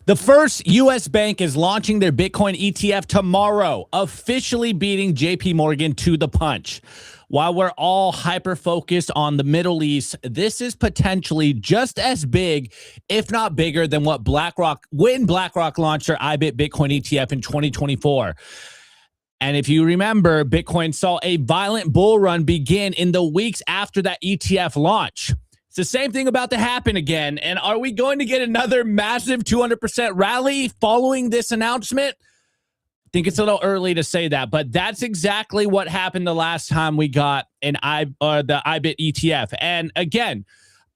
The first U.S. bank is launching their Bitcoin ETF tomorrow, officially beating JP Morgan to the punch. While we're all hyper-focused on the Middle East, this is potentially just as big, if not bigger, than what BlackRock launched their IBIT Bitcoin ETF in 2024. And if you remember, Bitcoin saw a violent bull run begin in the weeks after that ETF launch. It's the same thing about to happen again. And are we going to get another massive 200% rally following this announcement? I think it's a little early to say that, but that's exactly what happened the last time we got the IBIT ETF. And again,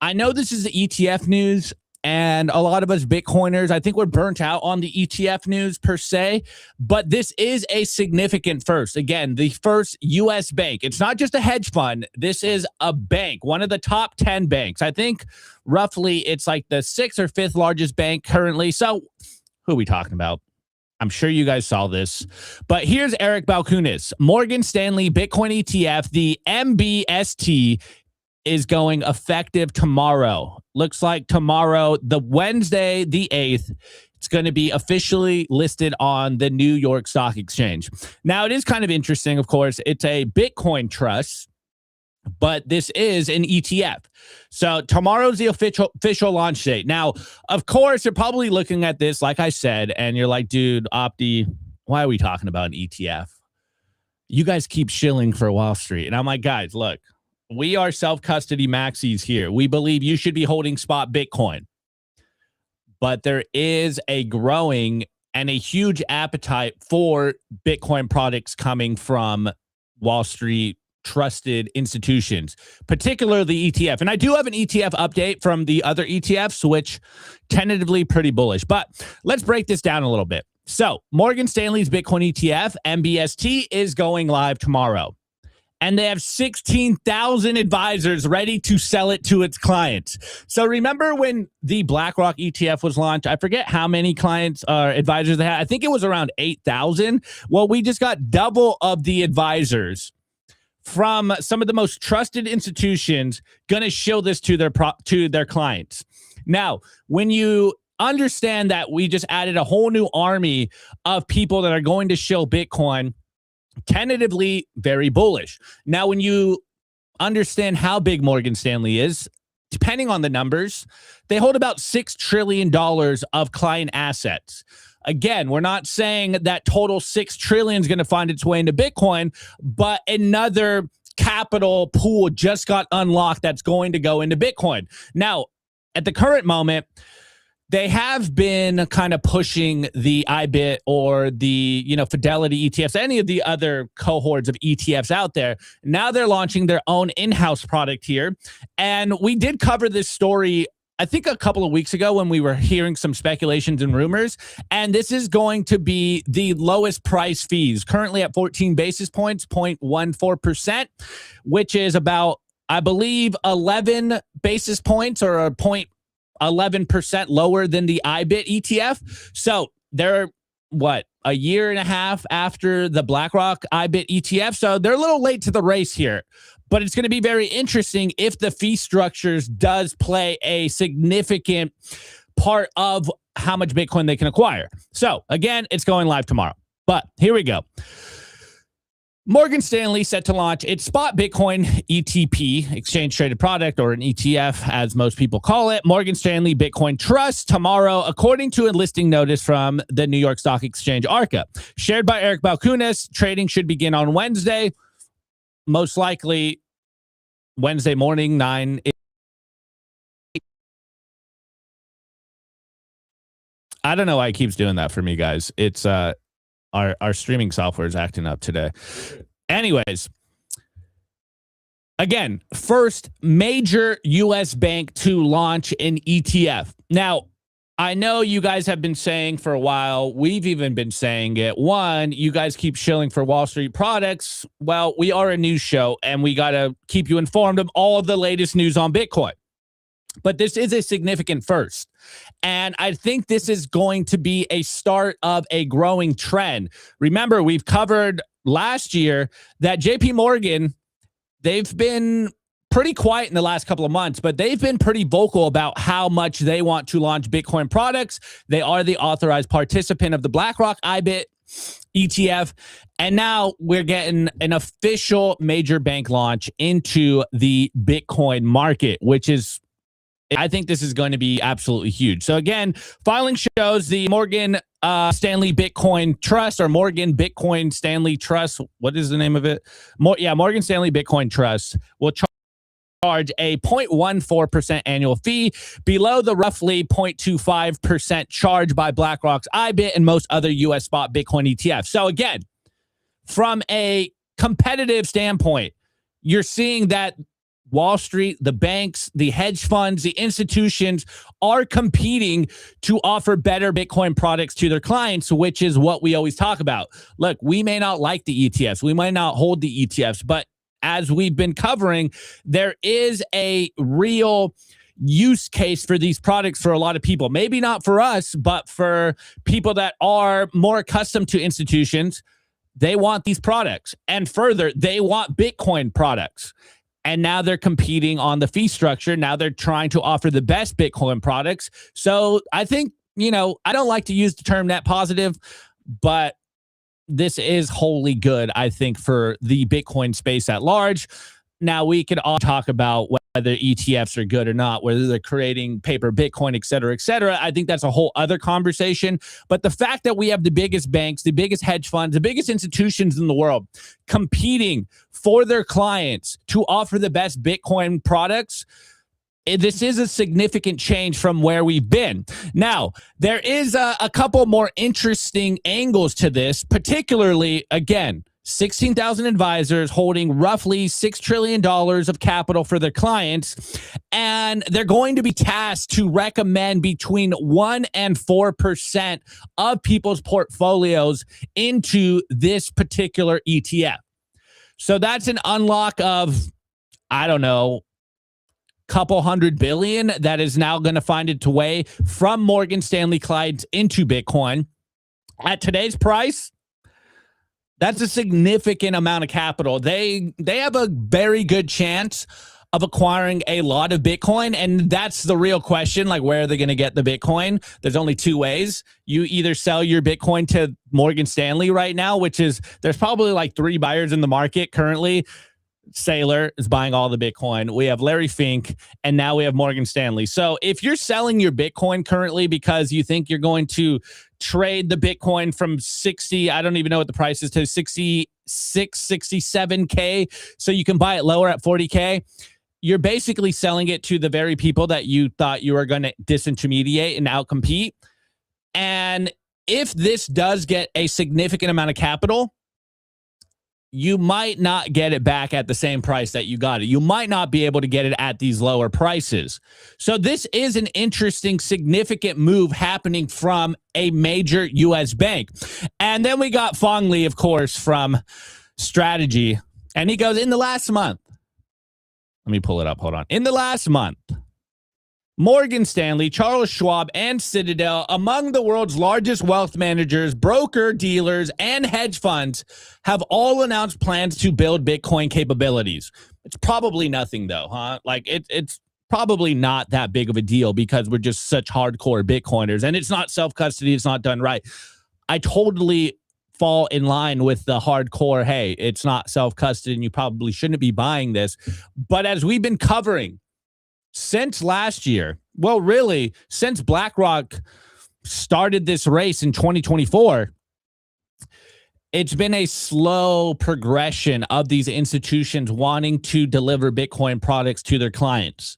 I know this is the ETF news, and a lot of us Bitcoiners, I think we're burnt out on the ETF news per se, but this is a significant first. Again, the first U.S. bank. It's not just a hedge fund. This is a bank, one of the top 10 banks. I think roughly it's like the 6th or 5th largest bank currently. So who are we talking about? I'm sure you guys saw this, but here's Eric Balchunas. Morgan Stanley Bitcoin ETF, the MBST, is going effective tomorrow. Looks like tomorrow, the Wednesday, the 8th, it's going to be officially listed on the New York Stock Exchange. Now, it is kind of interesting, of course. It's a Bitcoin trust, but this is an ETF. So tomorrow's the official launch date. Now, of course, you're probably looking at this, like I said, and you're like, dude, Opti, why are we talking about an ETF? You guys keep shilling for Wall Street. And I'm like, guys, look, we are self-custody maxis here. We believe you should be holding spot Bitcoin. But there is a growing and a huge appetite for Bitcoin products coming from Wall Street trusted institutions, particularly ETF. And I do have an ETF update from the other ETFs, which tentatively pretty bullish. But let's break this down a little bit. So Morgan Stanley's Bitcoin ETF, MBST, is going live tomorrow. And they have 16,000 advisors ready to sell it to its clients. So remember when the BlackRock ETF was launched? I forget how many clients or advisors they had. I think it was around 8,000. Well, we just got double of the advisors from some of the most trusted institutions going to show this to their clients. Now, when you understand that we just added a whole new army of people that are going to shill Bitcoin, tentatively very bullish. Now, when you understand how big Morgan Stanley is, depending on the numbers, they hold about $6 trillion of client assets. Again, we're not saying that total $6 trillion is going to find its way into Bitcoin, but another capital pool just got unlocked that's going to go into Bitcoin. Now, at the current moment, they have been kind of pushing the IBIT or the, Fidelity ETFs, any of the other cohorts of ETFs out there. Now they're launching their own in-house product here. And we did cover this story, I think a couple of weeks ago when we were hearing some speculations and rumors. And this is going to be the lowest price fees, currently at 14 basis points, 0.14%, which is about, I believe, 11 basis points or a 11% lower than the IBIT ETF. So they're, a year and a half after the BlackRock IBIT ETF. So they're a little late to the race here. But it's going to be very interesting if the fee structures does play a significant part of how much Bitcoin they can acquire. So again, it's going live tomorrow. But here we go. Morgan Stanley set to launch its spot Bitcoin ETP, exchange traded product, or an ETF, as most people call it, Morgan Stanley Bitcoin Trust, tomorrow, according to a listing notice from the New York Stock Exchange, ARCA. Shared by Eric Balchunas, trading should begin on Wednesday, most likely Wednesday morning, 9. I don't know why it keeps doing that for me, guys. It's our streaming software is acting up today. Anyways, again, first major U.S. bank to launch an ETF. Now, I know you guys have been saying for a while, we've even been saying it. One, you guys keep shilling for Wall Street products. Well, we are a news show, and we got to keep you informed of all of the latest news on Bitcoin. But this is a significant first. And I think this is going to be a start of a growing trend. Remember, we've covered last year that JP Morgan, they've been pretty quiet in the last couple of months, but they've been pretty vocal about how much they want to launch Bitcoin products. They are the authorized participant of the BlackRock IBIT ETF. And now we're getting an official major bank launch into the Bitcoin market, which is, I think this is going to be absolutely huge. So again, filing shows the Morgan Stanley Bitcoin Trust, or Morgan Bitcoin Stanley Trust. What is the name of it? Morgan Stanley Bitcoin Trust will charge a 0.14% annual fee below the roughly 0.25% charge by BlackRock's IBIT and most other U.S. spot Bitcoin ETFs. So again, from a competitive standpoint, you're seeing that Wall Street, the banks, the hedge funds, the institutions are competing to offer better Bitcoin products to their clients, which is what we always talk about. Look, we may not like the ETFs. We might not hold the ETFs, but as we've been covering, there is a real use case for these products for a lot of people. Maybe not for us, but for people that are more accustomed to institutions, they want these products. And further, they want Bitcoin products. And now they're competing on the fee structure. Now they're trying to offer the best Bitcoin products. So I think, I don't like to use the term net positive, but this is wholly good, I think, for the Bitcoin space at large. Now, we could all talk about whether ETFs are good or not, whether they're creating paper Bitcoin, et cetera, et cetera. I think that's a whole other conversation. But the fact that we have the biggest banks, the biggest hedge funds, the biggest institutions in the world competing for their clients to offer the best Bitcoin products, this is a significant change from where we've been. Now, there is a couple more interesting angles to this, particularly, again, 16,000 advisors holding roughly $6 trillion of capital for their clients, and they're going to be tasked to recommend between 1% and 4% of people's portfolios into this particular ETF. So that's an unlock of, I don't know, couple $100 billion that is now going to find its way from Morgan Stanley clients into Bitcoin. At today's price, that's a significant amount of capital. They have a very good chance of acquiring a lot of Bitcoin, and that's the real question, like, where are they going to get the Bitcoin? There's only two ways. You either sell your Bitcoin to Morgan Stanley right now, which is, there's probably like 3 buyers in the market currently. Saylor is buying all the Bitcoin. We have Larry Fink, and now we have Morgan Stanley. So if you're selling your Bitcoin currently because you think you're going to trade the Bitcoin from 60, I don't even know what the price is, to 66, 67K, so you can buy it lower at 40K, you're basically selling it to the very people that you thought you were going to disintermediate and outcompete. And if this does get a significant amount of capital, you might not get it back at the same price that you got it. You might not be able to get it at these lower prices. So this is an interesting, significant move happening from a major U.S. bank. And then we got Fong Lee, of course, from Strategy. And he goes, in the last month, let me pull it up. Hold on. In the last month, Morgan Stanley, Charles Schwab, and Citadel, among the world's largest wealth managers, broker dealers, and hedge funds, have all announced plans to build Bitcoin capabilities. It's probably nothing, though, huh? Like, it's probably not that big of a deal because we're just such hardcore Bitcoiners, and it's not self-custody. It's not done right. I totally fall in line with the hardcore, hey, it's not self-custody, and you probably shouldn't be buying this. But as we've been covering, since last year, well, really, since BlackRock started this race in 2024, it's been a slow progression of these institutions wanting to deliver Bitcoin products to their clients.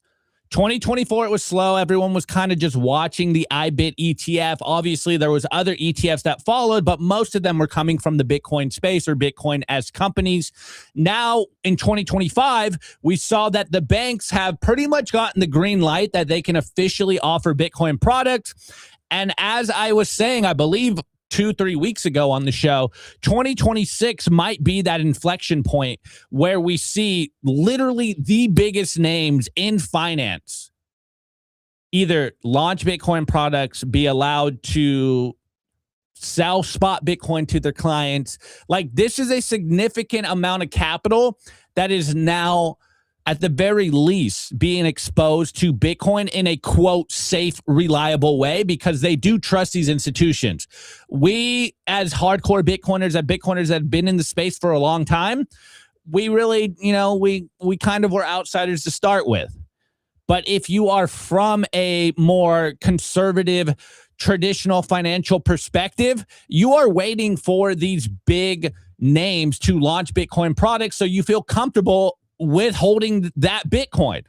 2024, it was slow. Everyone was kind of just watching the IBIT ETF. Obviously, there was other ETFs that followed, but most of them were coming from the Bitcoin space or Bitcoin as companies. Now, in 2025, we saw that the banks have pretty much gotten the green light that they can officially offer Bitcoin products. And as I was saying, I believe 2-3 weeks ago on the show, 2026 might be that inflection point where we see literally the biggest names in finance either launch Bitcoin products, be allowed to sell spot Bitcoin to their clients. Like, this is a significant amount of capital that is now at the very least, being exposed to Bitcoin in a, quote, safe, reliable way, because they do trust these institutions. We, as hardcore Bitcoiners that have been in the space for a long time, we really, we kind of were outsiders to start with. But if you are from a more conservative, traditional financial perspective, you are waiting for these big names to launch Bitcoin products so you feel comfortable with holding that Bitcoin.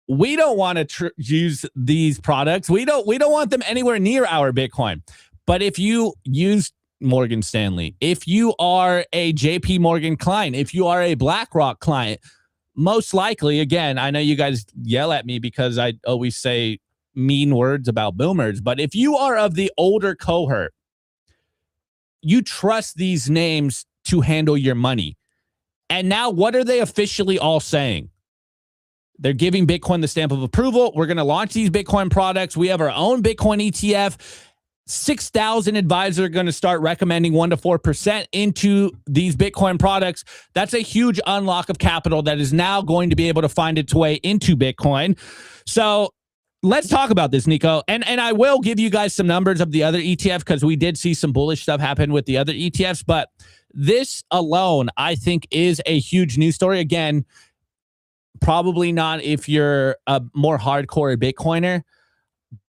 We don't want to use these products. We don't want them anywhere near our Bitcoin. But if you use Morgan Stanley, if you are a JP Morgan client, if you are a BlackRock client, most likely, again, I know you guys yell at me because I always say mean words about boomers, but if you are of the older cohort, you trust these names to handle your money. And now what are they officially all saying? They're giving Bitcoin the stamp of approval. We're going to launch these Bitcoin products. We have our own Bitcoin ETF. 6,000 advisors are going to start recommending 1% to 4% into these Bitcoin products. That's a huge unlock of capital that is now going to be able to find its way into Bitcoin. So let's talk about this, Nico. And I will give you guys some numbers of the other ETF because we did see some bullish stuff happen with the other ETFs. But this alone, I think, is a huge news story. Again, probably not if you're a more hardcore Bitcoiner,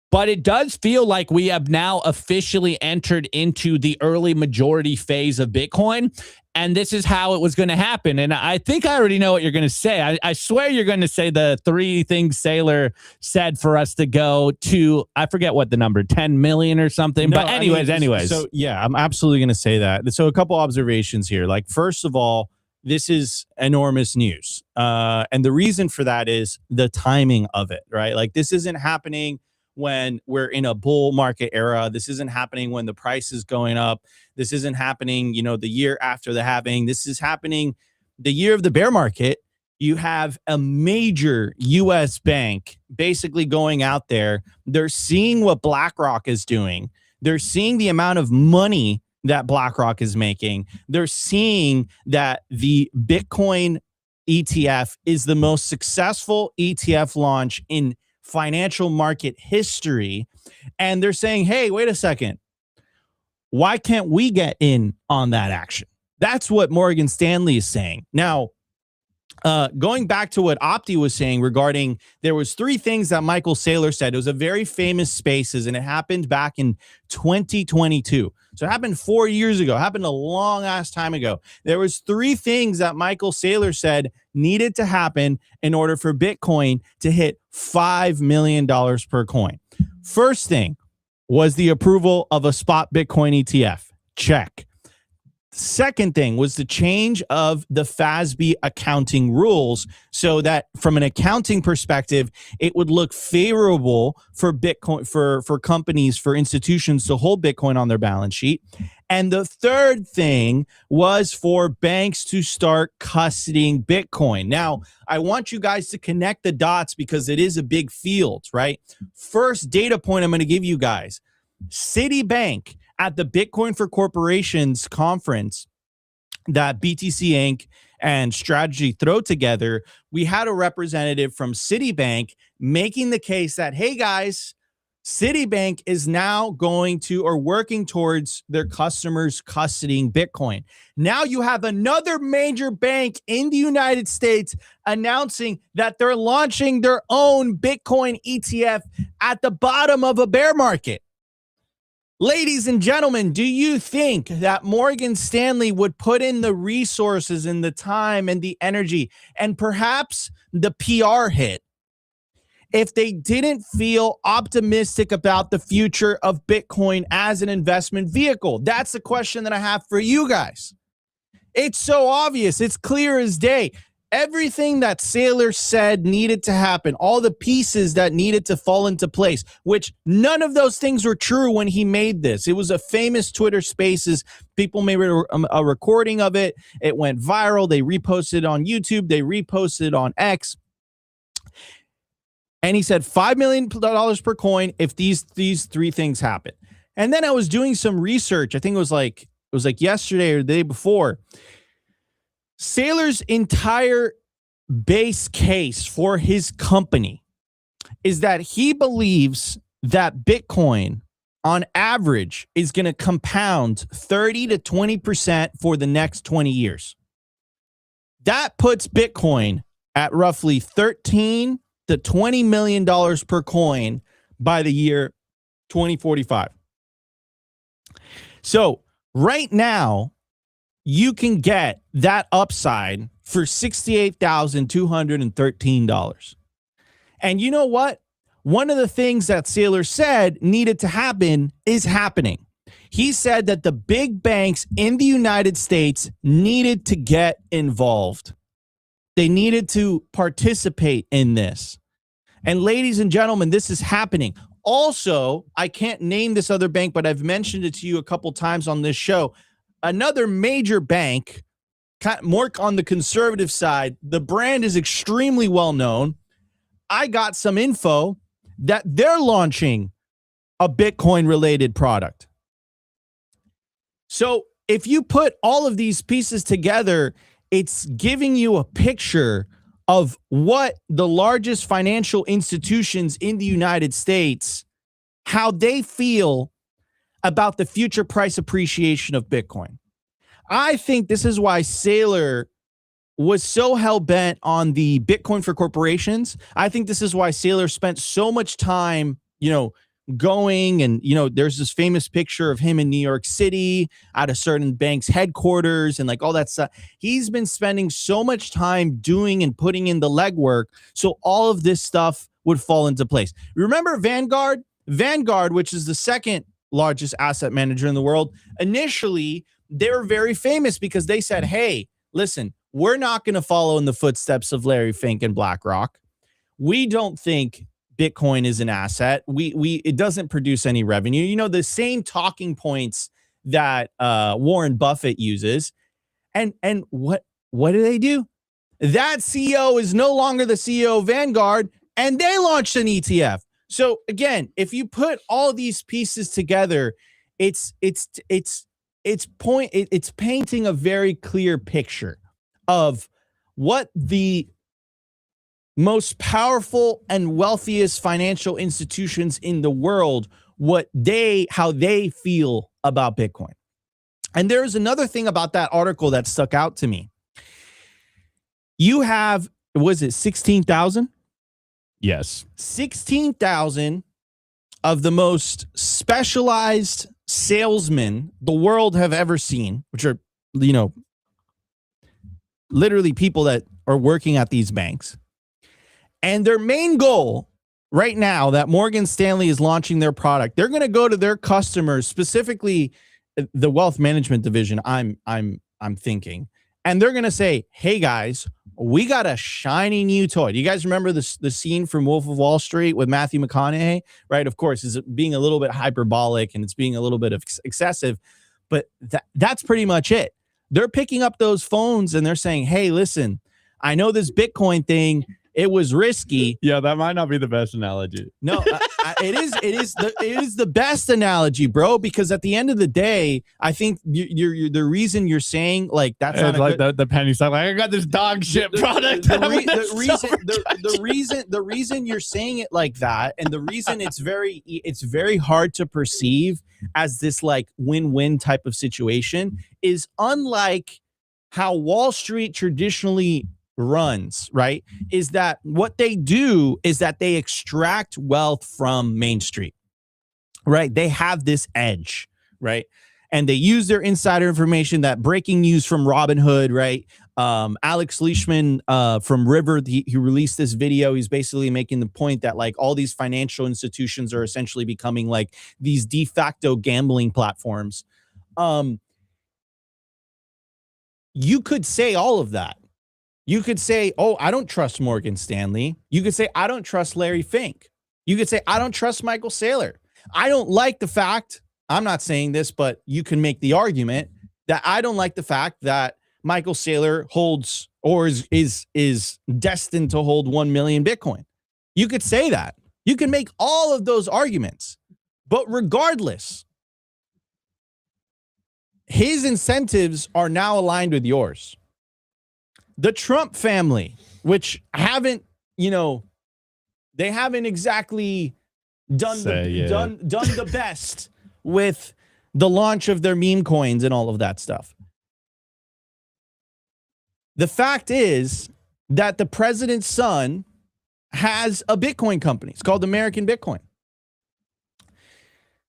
but it does feel like we have now officially entered into the early majority phase of Bitcoin. And this is how it was going to happen. And I think I already know what you're going to say. I swear you're going to say the 3 things Saylor said for us to go to, I forget what the number, 10 million or something. No, but anyways. So yeah, I'm absolutely going to say that. So a couple observations here. Like, first of all, this is enormous news. And the reason for that is the timing of it, right? Like, this isn't happening when we're in a bull market era. This isn't happening when the price is going up. This isn't happening, the year after the halving. This is happening the year of the bear market. You have a major US bank basically going out there. They're seeing what BlackRock is doing. They're seeing the amount of money that BlackRock is making. They're seeing that the Bitcoin ETF is the most successful ETF launch in financial market history. And they're saying, hey, wait a second. Why can't we get in on that action? That's what Morgan Stanley is saying. Now, going back to what Opti was saying regarding, there was 3 things that Michael Saylor said. It was a very famous Spaces, and it happened back in 2022. So it happened 4 years ago. It happened a long ass time ago. There was 3 things that Michael Saylor said needed to happen in order for Bitcoin to hit $5 million per coin. First thing was the approval of a spot Bitcoin ETF. Check. Second thing was the change of the FASB accounting rules so that from an accounting perspective, it would look favorable for Bitcoin, for companies, for institutions to hold Bitcoin on their balance sheet. And the third thing was for banks to start custodying Bitcoin. Now, I want you guys to connect the dots because it is a big field, right? First data point I'm going to give you guys. Citibank at the Bitcoin for Corporations conference that BTC Inc. and Strategy throw together, we had a representative from Citibank making the case that, hey guys, Citibank is now going to or working towards their customers custodying Bitcoin. Now you have another major bank in the United States announcing that they're launching their own Bitcoin ETF at the bottom of a bear market. Ladies and gentlemen, do you think that Morgan Stanley would put in the resources and the time and the energy and perhaps the PR hit if they didn't feel optimistic about the future of Bitcoin as an investment vehicle? That's the question that I have for you guys. It's so obvious. It's clear as day. Everything that Saylor said needed to happen, all the pieces that needed to fall into place, which none of those things were true when he made this. It was a famous Twitter Spaces. People made a recording of it. It went viral. They reposted it on YouTube. They reposted it on X. And he said $5 million per coin if these 3 things happen. And then I was doing some research. I think it was like yesterday or the day before. Saylor's entire base case for his company is that he believes that Bitcoin on average is going to compound 30 to 20% for the next 20 years. That puts Bitcoin at roughly $13 to $20 million per coin by the year 2045. So right now, you can get that upside for $68,213. And you know what? One of the things that Saylor said needed to happen is happening. He said that the big banks in the United States needed to get involved. They needed to participate in this. And ladies and gentlemen, this is happening. Also, I can't name this other bank, but I've mentioned it to you a couple times on this show. Another major bank, more on the conservative side, the brand is extremely well known. I got some info that they're launching a Bitcoin related product. So if you put all of these pieces together, it's giving you a picture of what the largest financial institutions in the United States, how they feel about the future price appreciation of Bitcoin. I think this is why Saylor was so hell-bent on the Bitcoin for corporations. I think this is why Saylor spent so much time, going and, there's this famous picture of him in New York City at a certain bank's headquarters and like all that stuff. He's been spending so much time doing and putting in the legwork so all of this stuff would fall into place. Remember Vanguard? Vanguard, which is the second largest asset manager in the world, initially, they were very famous because they said, hey, listen, we're not going to follow in the footsteps of Larry Fink and BlackRock. We don't think Bitcoin is an asset. It doesn't produce any revenue. The same talking points that Warren Buffett uses. And what do? That CEO is no longer the CEO of Vanguard, and they launched an ETF. So again, if you put all these pieces together, it's painting a very clear picture of what the most powerful and wealthiest financial institutions in the world, how they feel about Bitcoin. And there's another thing about that article that stuck out to me. You have, was it 16,000? Yes. 16,000 of the most specialized salesmen the world have ever seen, which are, literally people that are working at these banks. And their main goal right now that Morgan Stanley is launching their product, they're going to go to their customers, specifically the wealth management division, I'm thinking, and they're going to say, hey guys, we got a shiny new toy. Do you guys remember the scene from Wolf of Wall Street with Matthew McConaughey? Right? Of course, is being a little bit hyperbolic and it's being a little bit of excessive, but that's pretty much it. They're picking up those phones and they're saying, hey, listen, I know this Bitcoin thing, it was risky. Yeah, that might not be the best analogy. No, it is the best analogy, bro. Because at the end of the day, I think you're the reason you're saying like that's not like the penny stock. Like I got this dog shit product. The reason you're saying it like that, and the reason it's very hard to perceive as this like win-win type of situation is unlike how Wall Street traditionally runs, right? Is that what they do is that they extract wealth from Main Street, right? They have this edge, right? And they use their insider information, that breaking news from Robinhood, right? Alex Leishman from River, he released this video. He's basically making the point that like all these financial institutions are essentially becoming like these de facto gambling platforms. You could say all of that. You could say, oh, I don't trust Morgan Stanley. You could say, I don't trust Larry Fink. You could say, I don't trust Michael Saylor. I don't like the fact, I'm not saying this, but you can make the argument that I don't like the fact that Michael Saylor holds or is destined to hold 1 million Bitcoin. You could say that. You can make all of those arguments. But regardless, his incentives are now aligned with yours. The Trump family which haven't, they haven't exactly done the best with the launch of their meme coins and all of that stuff. The fact is that the president's son has a Bitcoin company. It's called American Bitcoin.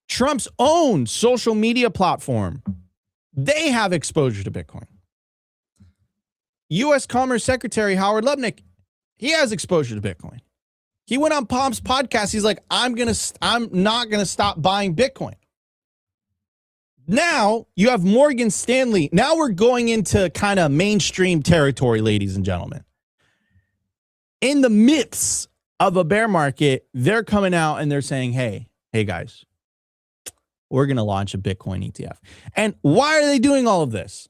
Trump's own social media platform, they have exposure to Bitcoin. U.S. Commerce Secretary Howard Lutnick, he has exposure to Bitcoin. He went on Pomp's podcast. He's like, I'm not gonna stop buying Bitcoin. Now you have Morgan Stanley. Now we're going into kind of mainstream territory, ladies and gentlemen. In the midst of a bear market, they're coming out and they're saying, hey guys, we're going to launch a Bitcoin ETF. And why are they doing all of this?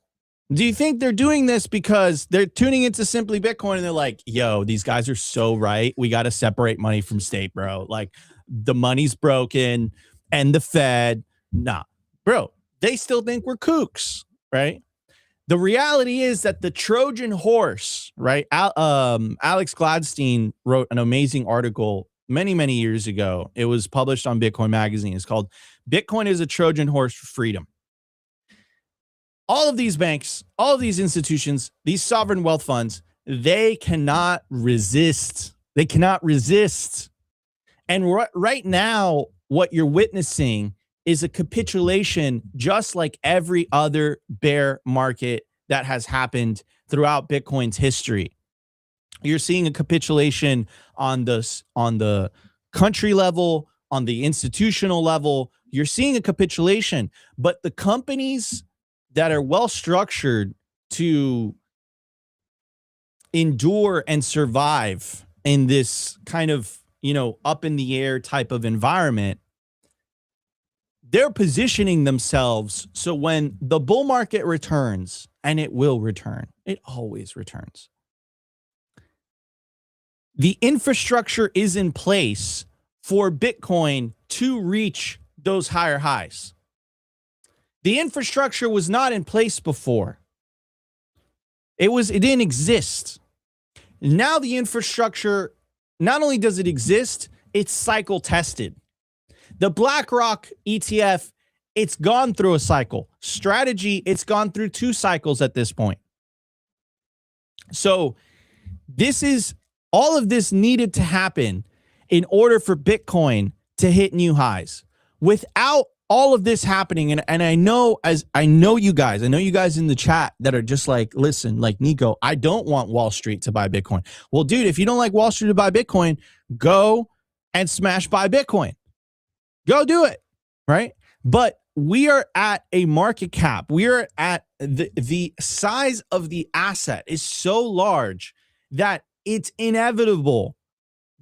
Do you think they're doing this because they're tuning into Simply Bitcoin and they're like, yo, these guys are so right. We got to separate money from state, bro. Like the money's broken and the Fed. Nah, bro, they still think we're kooks, right? The reality is that the Trojan horse, right? Alex Gladstein wrote an amazing article many, many years ago. It was published on Bitcoin Magazine. It's called Bitcoin is a Trojan Horse for Freedom. All of these banks, all of these institutions, these sovereign wealth funds, they cannot resist. They cannot resist. And right now, what you're witnessing is a capitulation, just like every other bear market that has happened throughout Bitcoin's history. You're seeing a capitulation on the country level, on the institutional level. You're seeing a capitulation, but the companies that are well structured to endure and survive in this kind of, up in the air type of environment, they're positioning themselves so when the bull market returns, and it will return, it always returns, the infrastructure is in place for Bitcoin to reach those higher highs. The infrastructure was not in place before. It didn't exist. Now the infrastructure, not only does it exist, it's cycle tested. The BlackRock ETF, it's gone through a cycle. Strategy, it's gone through 2 cycles at this point. So all of this needed to happen in order for Bitcoin to hit new highs. Without all of this happening, and I know you guys in the chat that are just like, listen, like Nico, I don't want Wall Street to buy Bitcoin. Well, dude, if you don't like Wall Street to buy Bitcoin, go and smash buy Bitcoin. Go do it, right? But we are at a market cap. We are at the size of the asset is so large that it's inevitable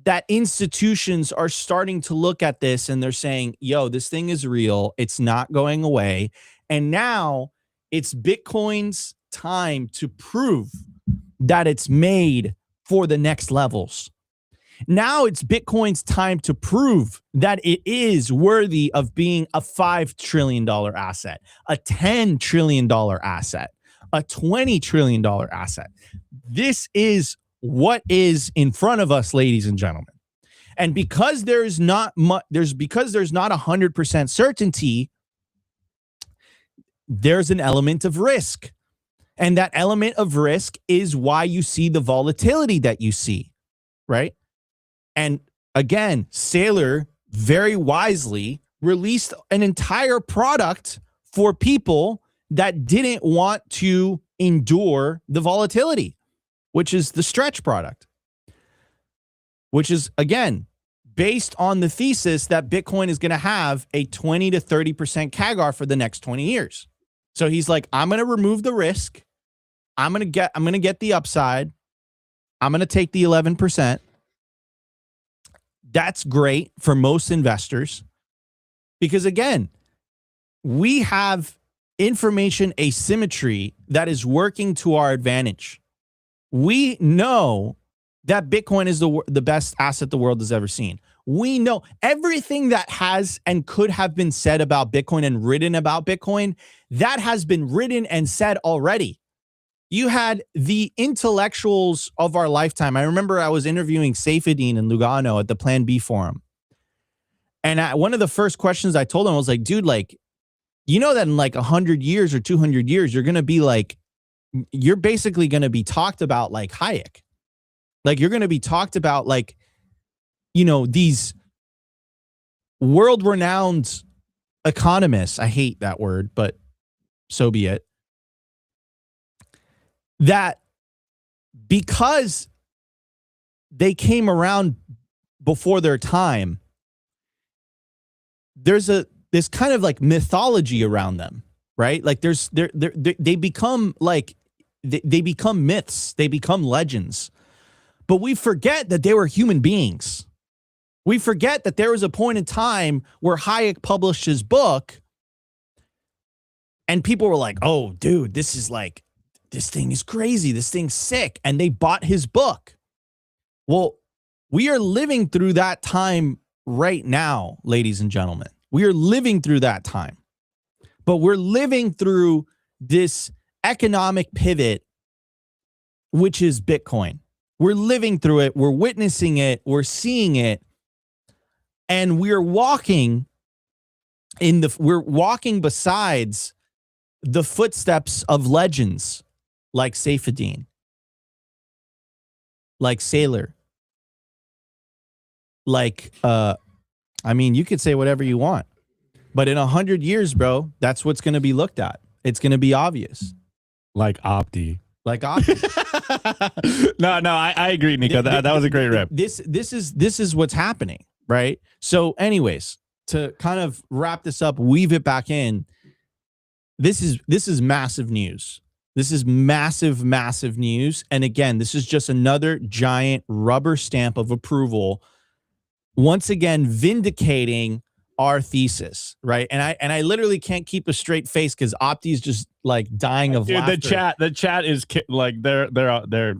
that institutions are starting to look at this and they're saying, yo, this thing is real. It's not going away. And now it's Bitcoin's time to prove that it's made for the next levels. Now it's Bitcoin's time to prove that it is worthy of being a $5 trillion asset, a $10 trillion asset, a $20 trillion asset. This is what is in front of us, ladies and gentlemen. And because there's not 100% certainty, there's an element of risk. And that element of risk is why you see the volatility that you see, right? And again, Saylor very wisely released an entire product for people that didn't want to endure the volatility, which is the stretch product, which is, again, based on the thesis that Bitcoin is going to have a 20 to 30% CAGR for the next 20 years. So he's like, I'm going to remove the risk. I'm going to get the upside. I'm going to take the 11%. That's great for most investors because, again, we have information asymmetry that is working to our advantage. We know that Bitcoin is the best asset the world has ever seen. We know everything that has and could have been said about Bitcoin and written about Bitcoin, that has been written and said already. You had the intellectuals of our lifetime. I remember I was interviewing Saifedean in Lugano at the Plan B forum. And one of the first questions I told him was like, dude, like, you know that in like 100 years or 200 years, you're going to be like, you're basically going to be talked about like Hayek. Like you're going to be talked about like, you know, these world-renowned economists. I hate that word, but so be it. That because they came around before their time, there's this kind of like mythology around them, right? Like they become like they become myths, they become legends. But we forget that they were human beings. We forget that there was a point in time where Hayek published his book and people were like, "Oh, dude, this thing is crazy. This thing's sick." And they bought his book. Well, we are living through that time right now, ladies and gentlemen. We are living through that time. But we're living through this economic pivot, which is Bitcoin. We're living through it. We're witnessing it. We're seeing it. And we're walking besides the footsteps of legends like Saifedean, like Saylor, like, I mean, you could say whatever you want, but in 100 years, bro, that's what's going to be looked at. It's going to be obvious. Like Opti. Like Opti. No, I agree, Nico. That was a great rip. This is what's happening, right? So anyways, to kind of wrap this up, weave it back in, this is massive news. This is massive news. And again, this is just another giant rubber stamp of approval, once again vindicating our thesis, right? And I literally can't keep a straight face because Opti is just like dying of laughter. The chat is like they're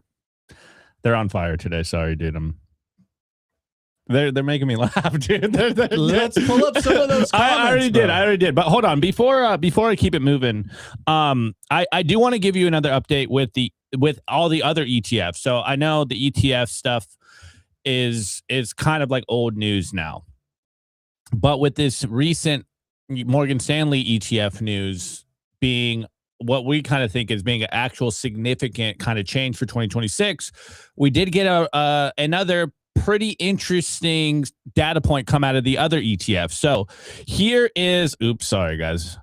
on fire today. Sorry, dude. They're making me laugh, dude. Let's pull up some of those comments. I already did. But hold on, before I keep it moving, I do want to give you another update with all the other ETFs. So I know the ETF stuff is kind of like old news now, but with this recent Morgan Stanley ETF news being what we kind of think is being an actual significant kind of change for 2026, we did get another pretty interesting data point come out of the other ETF. So here is, sorry guys.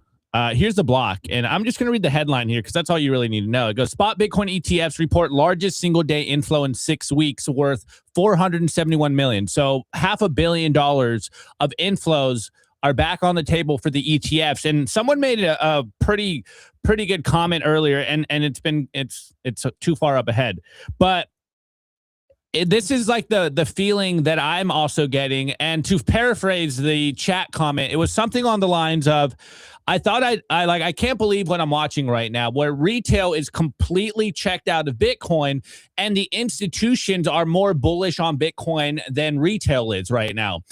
Here's the block, and I'm just going to read the headline here because that's all you really need to know. It goes, spot Bitcoin ETFs report largest single day inflow in 6 weeks worth $471 million. So $500 million of inflows are back on the table for the ETFs. And someone made a pretty good comment earlier, and it's too far up ahead. But this is like the feeling that I'm also getting. And to paraphrase the chat comment, it was something on the lines of, I thought I can't believe what I'm watching right now, where retail is completely checked out of Bitcoin and the institutions are more bullish on Bitcoin than retail is right now.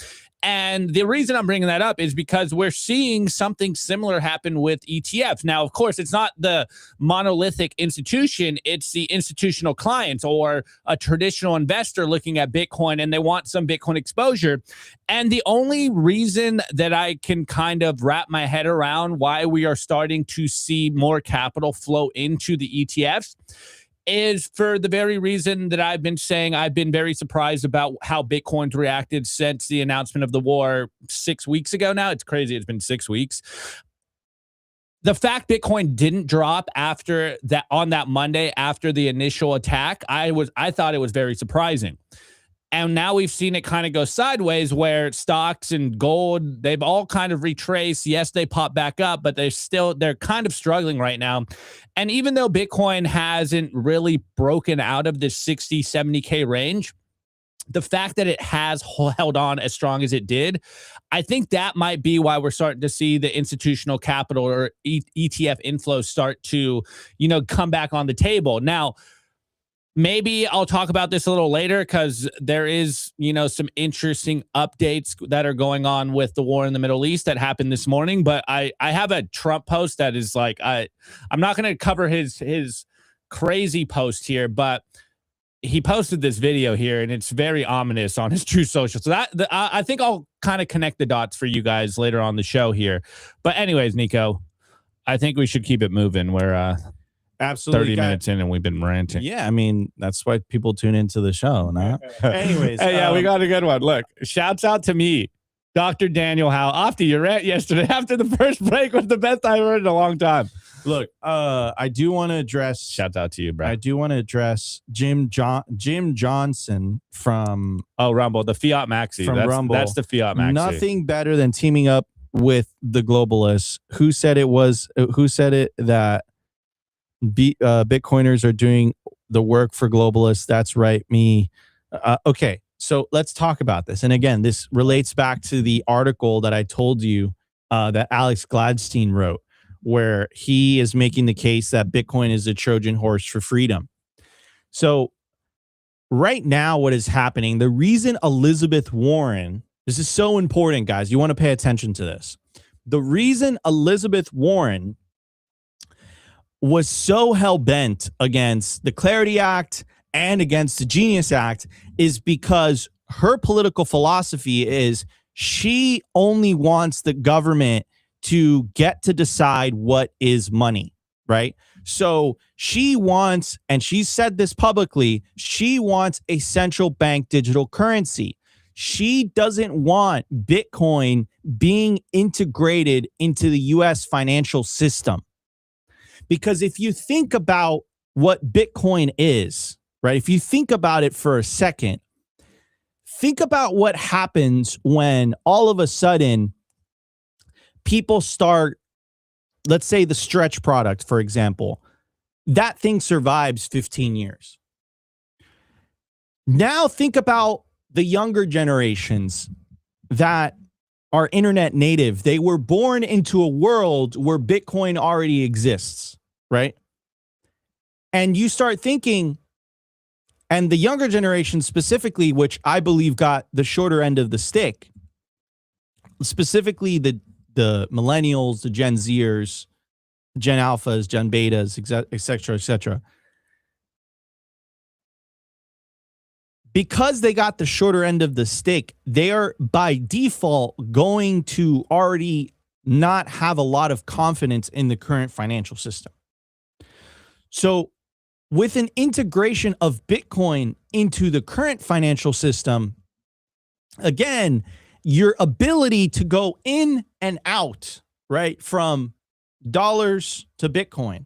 And the reason I'm bringing that up is because we're seeing something similar happen with ETFs. Now, of course, it's not the monolithic institution. It's the institutional clients or a traditional investor looking at Bitcoin and they want some Bitcoin exposure. And the only reason that I can kind of wrap my head around why we are starting to see more capital flow into the ETFs is for the very reason that I've been saying. I've been very surprised about how Bitcoin's reacted since the announcement of the war 6 weeks ago now. It's crazy. It's been 6 weeks. The fact Bitcoin didn't drop after that on that Monday after the initial attack, I thought it was very surprising. And now we've seen it kind of go sideways where stocks and gold, they've all kind of retraced. Yes, they pop back up, but they're kind of struggling right now. And even though Bitcoin hasn't really broken out of this 60, 70K range, the fact that it has held on as strong as it did, I think that might be why we're starting to see the institutional capital or ETF inflows start to, come back on the table. Now, maybe I'll talk about this a little later because there is, some interesting updates that are going on with the war in the Middle East that happened this morning. But I have a Trump post that is like, I'm not going to cover his crazy post here, but he posted this video here, and it's very ominous on his True Social. So I think I'll kind of connect the dots for you guys later on the show here. But anyways, Nico, I think we should keep it moving. We're absolutely 30 minutes in, and we've been ranting. Yeah, I mean, that's why people tune into the show. No? Anyways. Hey, yeah, we got a good one. Look, shouts out to me, Dr. Daniel Howe. After your rant yesterday, after the first break was the best I've heard in a long time. Look, I do want to address. Shout out to you, bro. I do want to address Jim Johnson from Rumble, the Fiat Maxi. From Rumble. That's the Fiat Maxi. Nothing better than teaming up with the globalists. Who said it that Bitcoiners are doing the work for globalists? That's right, me. Okay, so let's talk about this. And again, this relates back to the article that I told you that Alex Gladstein wrote, where he is making the case that Bitcoin is a Trojan horse for freedom. So right now, what is happening, the reason Elizabeth Warren, this is so important, guys, you want to pay attention to this. The reason Elizabeth Warren was so hell-bent against the Clarity Act and against the Genius Act is because her political philosophy is she only wants the government to get to decide what is money, right? So she wants, and she said this publicly, she wants a central bank digital currency. She doesn't want Bitcoin being integrated into the US financial system. Because if you think about what Bitcoin is, right? If you think about it for a second, think about what happens when all of a sudden people start, let's say the Stretch product, for example, that thing survives 15 years. Now think about the younger generations that are internet native. They were born into a world where Bitcoin already exists, right? And you start thinking, and the younger generation specifically, which I believe got the shorter end of the stick, specifically the millennials, the Gen Zers, Gen Alphas, Gen Betas, et cetera, et cetera. Because they got the shorter end of the stick, they are by default going to already not have a lot of confidence in the current financial system. So with an integration of Bitcoin into the current financial system, again, your ability to go in and out, right, from dollars to Bitcoin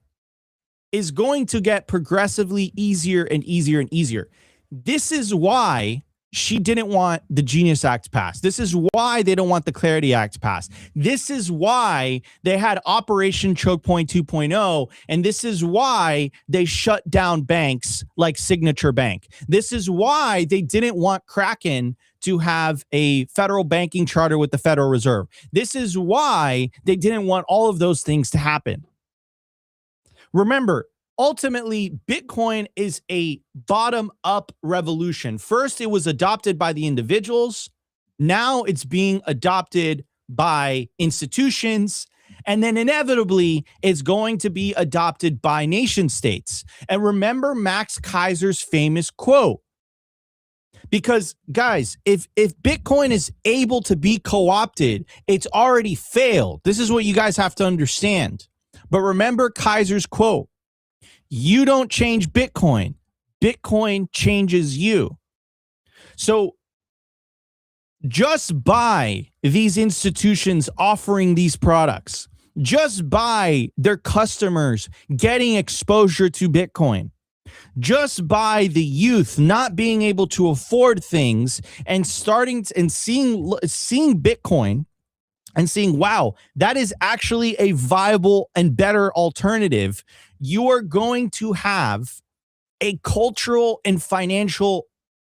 is going to get progressively easier and easier and easier. This is why she didn't want the Genius Act passed. This is why they don't want the Clarity Act passed. This is why they had Operation Choke Point 2.0, and this is why they shut down banks like Signature Bank. This is why they didn't want Kraken to have a federal banking charter with the Federal Reserve. This is why they didn't want all of those things to happen. Remember, ultimately, Bitcoin is a bottom-up revolution. First, it was adopted by the individuals. Now it's being adopted by institutions. And then inevitably, it's going to be adopted by nation states. And remember Max Kaiser's famous quote. Because, guys, if Bitcoin is able to be co-opted, it's already failed. This is what you guys have to understand. But remember Kaiser's quote. You don't change Bitcoin. Bitcoin changes you. So just by these institutions offering these products, just by their customers getting exposure to Bitcoin, just by the youth not being able to afford things and starting to, and seeing Bitcoin and seeing, wow, that is actually a viable and better alternative, you are going to have a cultural and financial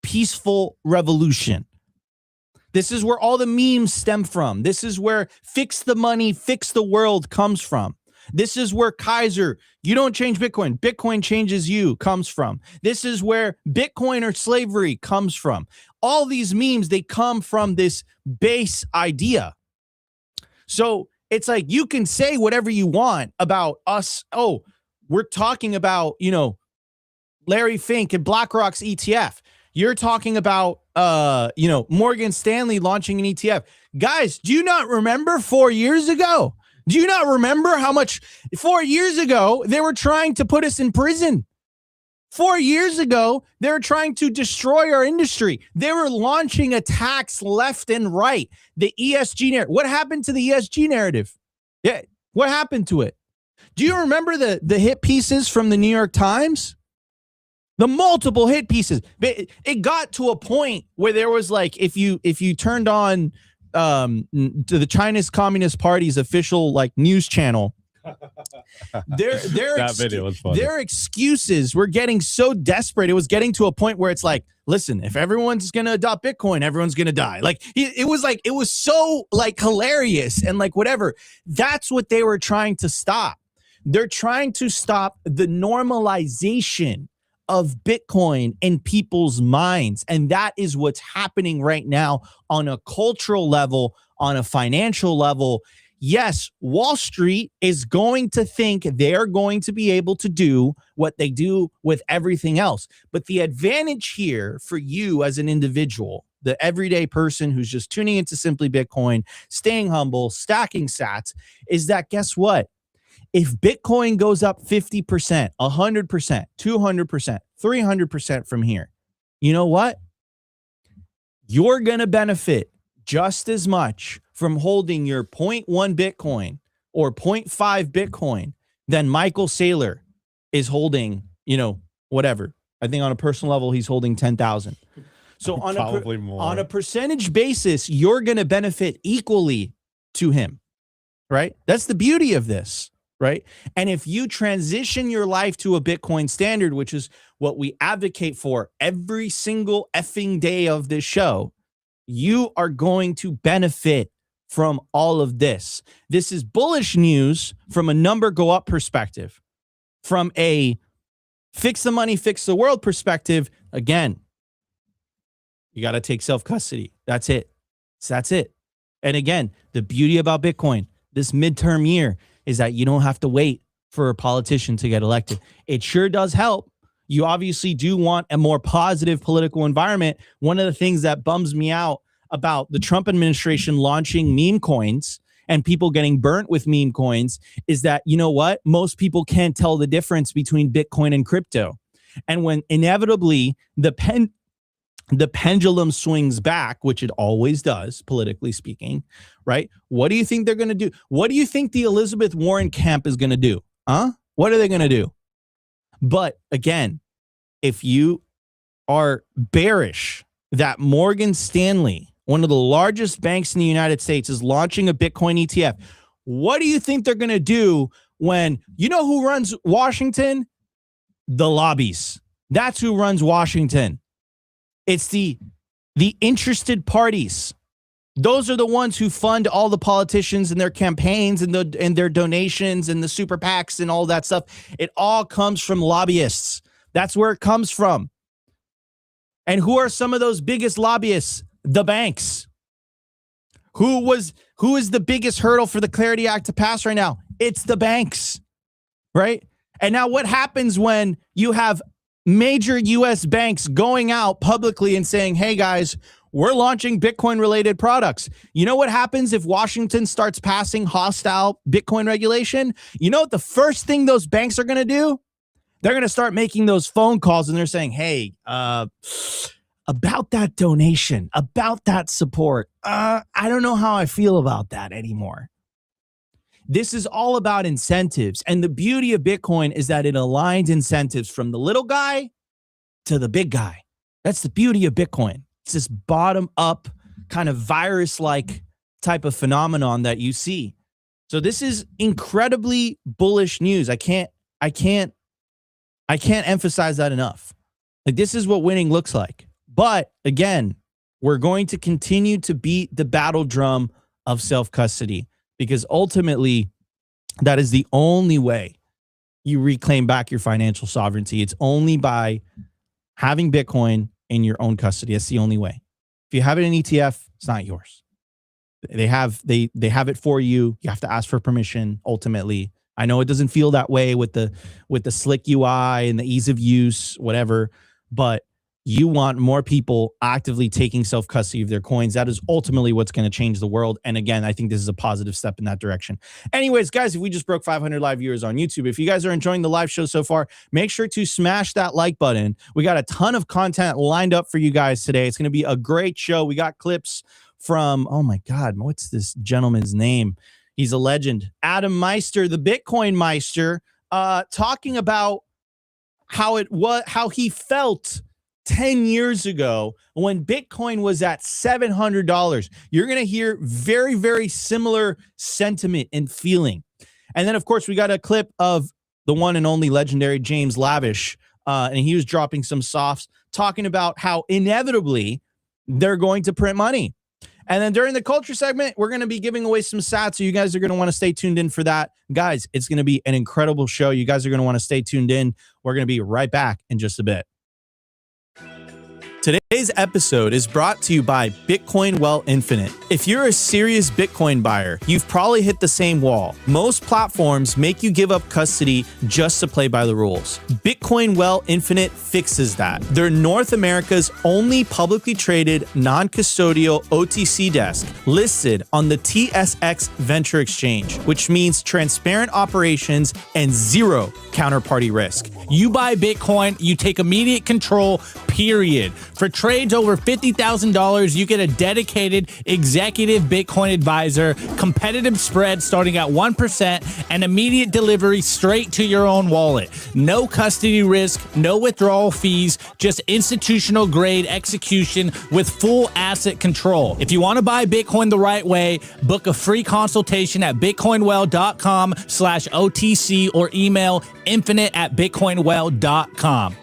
peaceful revolution. This is where all the memes stem from. This is where fix the money, fix the world comes from. This is where Kaiser, you don't change Bitcoin, Bitcoin changes you, comes from. This is where Bitcoin or slavery comes from. All these memes, they come from this base idea. So it's like you can say whatever you want about us. Oh, we're talking about, Larry Fink and BlackRock's ETF. You're talking about, Morgan Stanley launching an ETF. Guys, do you not remember 4 years ago? Do you not remember how much 4 years ago they were trying to put us in prison? 4 years ago, they were trying to destroy our industry. They were launching attacks left and right. The ESG narrative. What happened to the ESG narrative? Yeah, what happened to it? Do you remember the hit pieces from the New York Times? The multiple hit pieces. It got to a point where there was like, if you turned on to the Chinese Communist Party's official like news channel, that video was funny. Their excuses were getting so desperate. It was getting to a point where it's like, listen, if everyone's going to adopt Bitcoin, everyone's going to die. Like it was so like hilarious and like whatever. That's what they were trying to stop. They're trying to stop the normalization of Bitcoin in people's minds. And that is what's happening right now on a cultural level, on a financial level. Yes, Wall Street is going to think they're going to be able to do what they do with everything else. But the advantage here for you as an individual, the everyday person who's just tuning into Simply Bitcoin, staying humble, stacking sats, is that guess what? If Bitcoin goes up 50%, 100%, 200%, 300% from here, you know what? You're going to benefit just as much from holding your 0.1 Bitcoin or 0.5 Bitcoin than Michael Saylor is holding, whatever. I think on a personal level, he's holding 10,000. So on a percentage basis, you're going to benefit equally to him, right? That's the beauty of this, right? And if you transition your life to a Bitcoin standard, which is what we advocate for every single effing day of this show, you are going to benefit from all of this. This is bullish news from a number go up perspective. From a fix the money, fix the world perspective, again, you got to take self-custody. That's it. That's it. And again, the beauty about Bitcoin this midterm year is that you don't have to wait for a politician to get elected. It sure does help. You obviously do want a more positive political environment. One of the things that bums me out about the Trump administration launching meme coins and people getting burnt with meme coins is that, you know what? Most people can't tell the difference between Bitcoin and crypto. And when inevitably the pendulum swings back, which it always does, politically speaking, right? What do you think they're going to do? What do you think the Elizabeth Warren camp is going to do? What are they going to do? But again, if you are bearish that Morgan Stanley, one of the largest banks in the United States, is launching a Bitcoin ETF, what do you think they're going to do when, you know who runs Washington? The lobbies. That's who runs Washington. It's the interested parties. Those are the ones who fund all the politicians and their campaigns and their donations and the super PACs and all that stuff. It all comes from lobbyists. That's where it comes from. And who are some of those biggest lobbyists? The banks. Who is the biggest hurdle for the Clarity Act to pass right now? It's the banks, right? And now what happens when you have major U.S. banks going out publicly and saying, hey, guys, we're launching Bitcoin-related products. You know what happens if Washington starts passing hostile Bitcoin regulation? You know what the first thing those banks are going to do? They're going to start making those phone calls and they're saying, hey, about that donation, about that support, I don't know how I feel about that anymore. This is all about incentives. And the beauty of Bitcoin is that it aligns incentives from the little guy to the big guy. That's the beauty of Bitcoin. It's this bottom up kind of virus-like type of phenomenon that you see. So this is incredibly bullish news. I can't emphasize that enough. Like, this is what winning looks like. But again, we're going to continue to beat the battle drum of self-custody, because ultimately that is the only way you reclaim back your financial sovereignty. It's only by having Bitcoin in your own custody. That's the only way. If you have it in ETF, it's not yours. They have it for you. You have to ask for permission ultimately, I know it doesn't feel that way with the slick UI and the ease of use, whatever, but you want more people actively taking self-custody of their coins. That is ultimately what's going to change the world. And again, I think this is a positive step in that direction. Anyways, guys, if we just broke 500 live viewers on YouTube, if you guys are enjoying the live show so far, make sure to smash that like button. We got a ton of content lined up for you guys today. It's going to be a great show. We got clips from, oh my God, what's this gentleman's name? He's a legend. Adam Meister, the Bitcoin Meister, talking about how he felt 10 years ago when Bitcoin was at $700. You're going to hear very, very similar sentiment and feeling. And then, of course, we got a clip of the one and only legendary James Lavish, and he was dropping some softs talking about how inevitably they're going to print money. And then during the culture segment, we're going to be giving away some sats, so you guys are going to want to stay tuned in for that. Guys, it's going to be an incredible show. You guys are going to want to stay tuned in. We're going to be right back in just a bit. Today's episode is brought to you by Bitcoin Well Infinite. If you're a serious Bitcoin buyer, you've probably hit the same wall. Most platforms make you give up custody just to play by the rules. Bitcoin Well Infinite fixes that. They're North America's only publicly traded, non-custodial OTC desk listed on the TSX Venture Exchange, which means transparent operations and zero counterparty risk. You buy Bitcoin, you take immediate control, period. For trades over $50,000, you get a dedicated executive Bitcoin advisor, competitive spread starting at 1%, and immediate delivery straight to your own wallet. No custody risk, no withdrawal fees, just institutional grade execution with full asset control. If you want to buy Bitcoin the right way, book a free consultation at bitcoinwell.com/OTC or email infinite@bitcoinwell.com.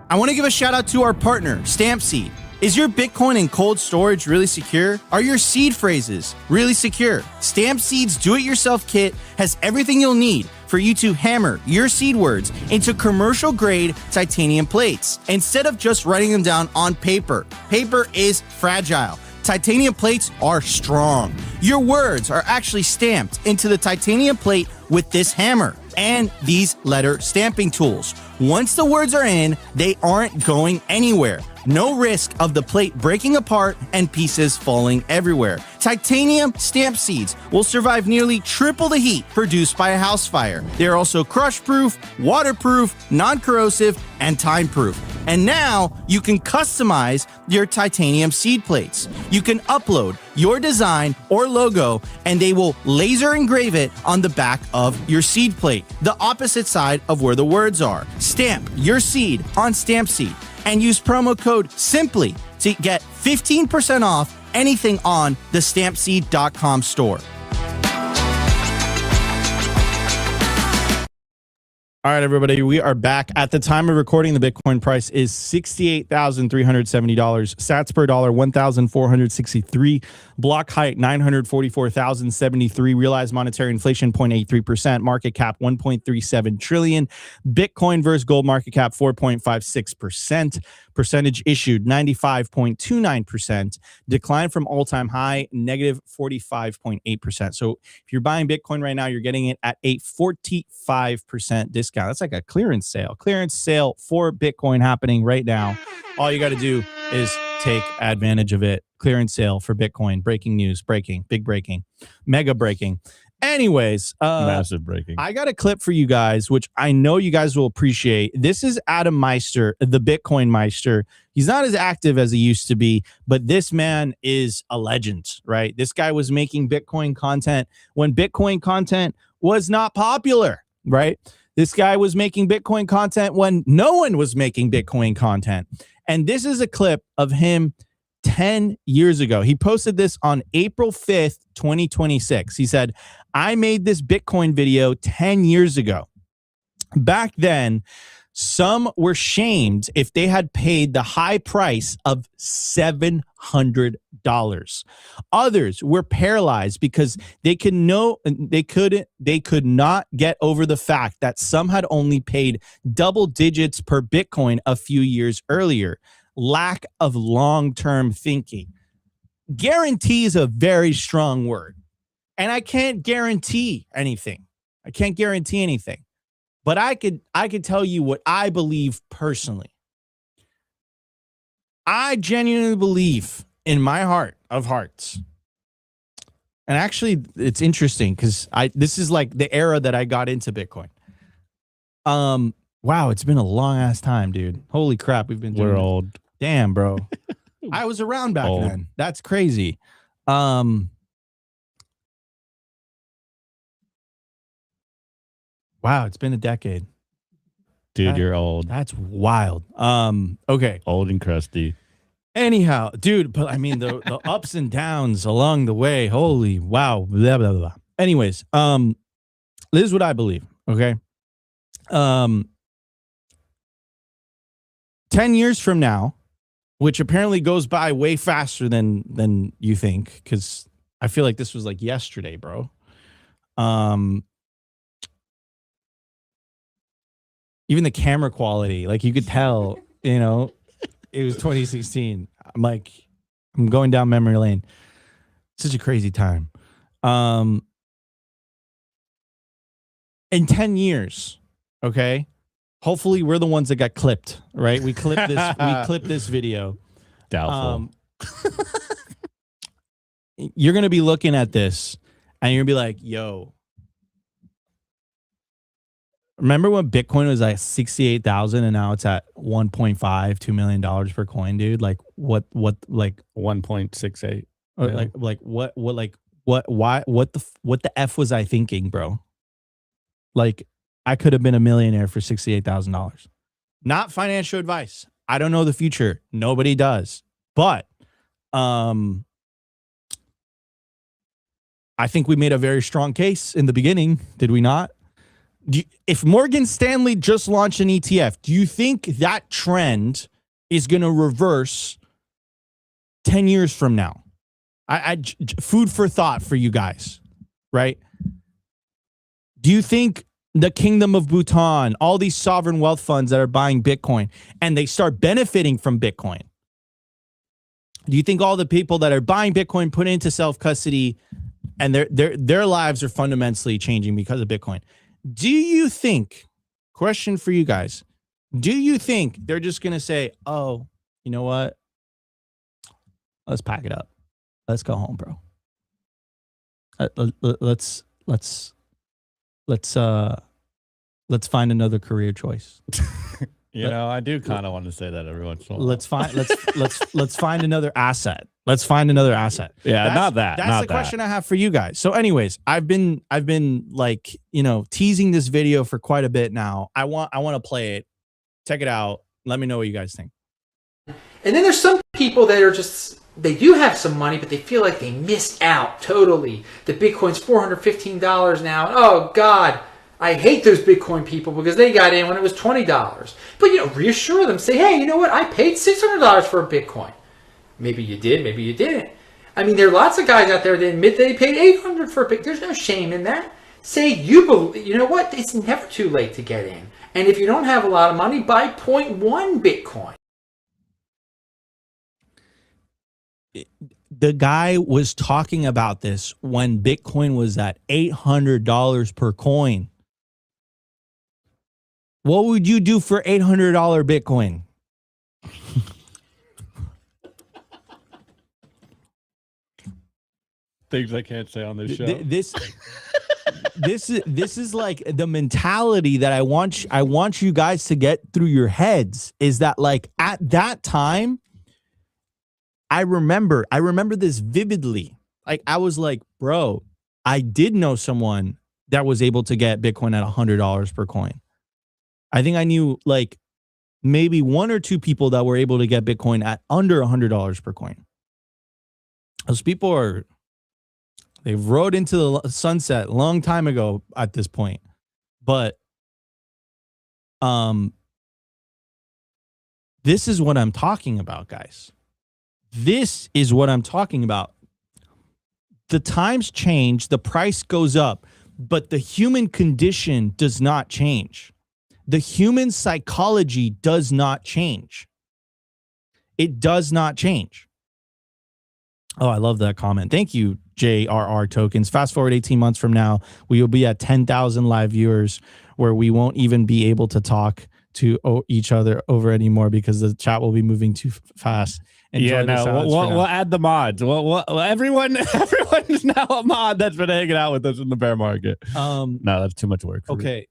I want to give a shout out to our partner, StampSeed. Is your Bitcoin in cold storage really secure? Are your seed phrases really secure? StampSeed's do-it-yourself kit has everything you'll need for you to hammer your seed words into commercial-grade titanium plates instead of just writing them down on paper. Paper is fragile. Titanium plates are strong. Your words are actually stamped into the titanium plate with this hammer and these letter stamping tools. Once the words are in, they aren't going anywhere. No risk of the plate breaking apart and pieces falling everywhere. Titanium stamp seeds will survive nearly triple the heat produced by a house fire. They're also crush-proof, waterproof, non-corrosive, and time-proof. And now you can customize your titanium seed plates. You can upload your design or logo, and they will laser engrave it on the back of your seed plate, the opposite side of where the words are. Stamp your seed on StampSeed and use promo code SIMPLY to get 15% off anything on the stampseed.com store. All right, everybody, we are back. At the time of recording, the Bitcoin price is $68,370. Sats per dollar, 1,463. Block height, 944,073. Realized monetary inflation, 0.83%. Market cap, 1.37 trillion. Bitcoin versus gold market cap, 4.56%. Percentage issued, 95.29%. Decline from all-time high, negative 45.8%. So if you're buying Bitcoin right now, you're getting it at a 45% discount. That's like a clearance sale. Clearance sale for Bitcoin happening right now. All you got to do is take advantage of it. Clearance sale for Bitcoin. Breaking news. Breaking. Big breaking. Mega breaking. Anyways, massive breaking. I got a clip for you guys, which I know you guys will appreciate. This is Adam Meister, the Bitcoin Meister. He's not as active as he used to be, but this man is a legend, right? This guy was making Bitcoin content when Bitcoin content was not popular, right? This guy was making Bitcoin content when no one was making Bitcoin content. And this is a clip of him 10 years ago. He posted this on April 5th, 2026. He said, I made this Bitcoin video 10 years ago. Back then, some were shamed if they had paid the high price of $700. Others were paralyzed because they could not get over the fact that some had only paid double digits per Bitcoin a few years earlier. Lack of long-term thinking. Guarantee is a very strong word, and I can't guarantee anything. I can't guarantee anything. But I could tell you what I believe personally. I genuinely believe in my heart of hearts. And actually, it's interesting because this is like the era that I got into Bitcoin. Wow, it's been a long ass time, dude. Holy crap, we're old. Damn, bro. I was around back then. That's crazy. Wow, it's been a decade. Dude, you're old. That's wild. Okay. Old and crusty. Anyhow, dude, but I mean the ups and downs along the way. Holy wow. Blah, blah, blah. Anyways, this is what I believe. Okay. 10 years from now, which apparently goes by way faster than you think, because I feel like this was like yesterday, bro. Even the camera quality, like you could tell, you know, it was 2016. I'm going down memory lane. Such a crazy time. In 10 years, okay, hopefully we're the ones that got clipped, right? We clipped this video. Doubtful. You're gonna be looking at this and you're gonna be like, yo, remember when Bitcoin was like 68,000 and now it's at 1.5, $2 million per coin, dude? Like what like 1.68. What the F was I thinking, bro? Like I could have been a millionaire for $68,000. Not financial advice. I don't know the future. Nobody does. But I think we made a very strong case in the beginning, did we not? If Morgan Stanley just launched an ETF, do you think that trend is going to reverse 10 years from now? Food for thought for you guys, right? Do you think the Kingdom of Bhutan, all these sovereign wealth funds that are buying Bitcoin and they start benefiting from Bitcoin, do you think all the people that are buying Bitcoin, put into self-custody, and their lives are fundamentally changing because of Bitcoin? Do you think, question for you guys, do you think they're just going to say, oh, you know what? Let's pack it up. Let's go home, bro. Let's find another career choice. You know, I do kind of want to say that every once in a while. Let's find another asset. Let's find another asset. Yeah, that's the question I have for you guys. So anyways, I've been like, you know, teasing this video for quite a bit now. I want to play it. Check it out. Let me know what you guys think. And then there's some people that are just, they do have some money, but they feel like they missed out totally. The Bitcoin's $415 now. Oh God, I hate those Bitcoin people because they got in when it was $20. But, you know, reassure them. Say, hey, you know what? I paid $600 for a Bitcoin. Maybe you did, maybe you didn't. I mean, there are lots of guys out there that admit they paid $800 for a Bitcoin. There's no shame in that. Say you believe, you know what? It's never too late to get in. And if you don't have a lot of money, buy 0.1 Bitcoin. The guy was talking about this when Bitcoin was at $800 per coin. What would you do for $800 Bitcoin? Things I can't say on this show. This is like the mentality that I want you guys to get through your heads, is that like at that time, I remember this vividly. Like I was like, bro, I did know someone that was able to get Bitcoin at $100 per coin. I think I knew like maybe one or two people that were able to get Bitcoin at under $100 per coin. Those people they've rode into the sunset a long time ago at this point. But this is what I'm talking about, guys. This is what I'm talking about. The times change, the price goes up, but the human condition does not change. The human psychology does not change. It does not change. Oh, I love that comment. Thank you, JRR Tokens. Fast forward 18 months from now, we will be at 10,000 live viewers where we won't even be able to talk to each other over anymore because the chat will be moving too fast. Enjoy we'll add the mods. Everyone is now a mod that's been hanging out with us in the bear market. No, that's too much work. Okay.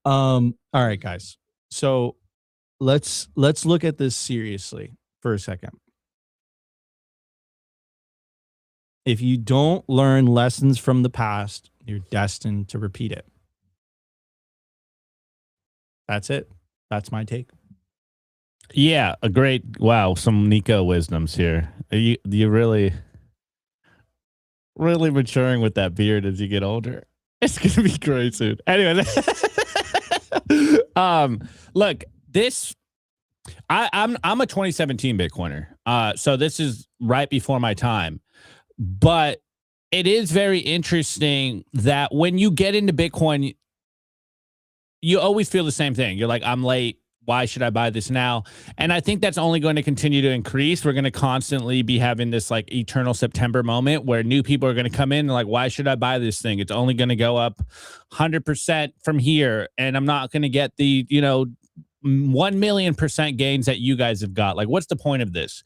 All right, guys. So let's look at this seriously for a second. If you don't learn lessons from the past, you're destined to repeat it. That's it. That's my take. Yeah, a great, wow, some Nico wisdoms here. You really maturing with that beard as you get older. It's gonna be great soon. Anyway, look, this I'm a 2017 Bitcoiner. So this is right before my time. But it is very interesting that when you get into Bitcoin, you always feel the same thing. You're like, I'm late. Why should I buy this now? And I think that's only going to continue to increase. We're going to constantly be having this like eternal September moment where new people are going to come in and like, why should I buy this thing? It's only going to go up 100% from here. And I'm not going to get the, 1,000,000% gains that you guys have got. Like, what's the point of this?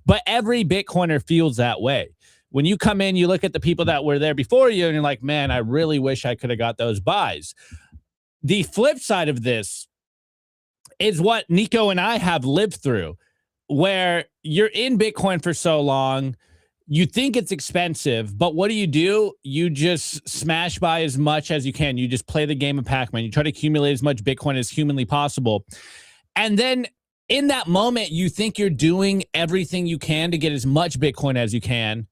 But every Bitcoiner feels that way. When you come in, you look at the people that were there before you and you're like, man, I really wish I could have got those buys. The flip side of this is what Nico and I have lived through, where you're in Bitcoin for so long, you think it's expensive, but what do? You just smash by as much as you can. You just play the game of Pac-Man. You try to accumulate as much Bitcoin as humanly possible. And then in that moment, you think you're doing everything you can to get as much Bitcoin as you can.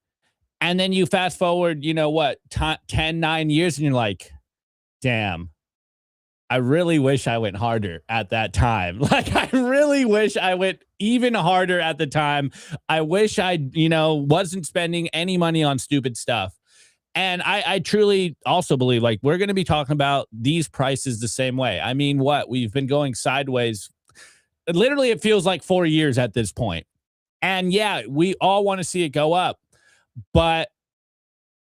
And then you fast forward, 9 years, and you're like, damn, I really wish I went harder at that time. Like, I really wish I went even harder at the time. I wish I, wasn't spending any money on stupid stuff. And I truly also believe, like, we're going to be talking about these prices the same way. I mean, we've been going sideways. Literally, it feels like 4 years at this point. And yeah, we all want to see it go up. But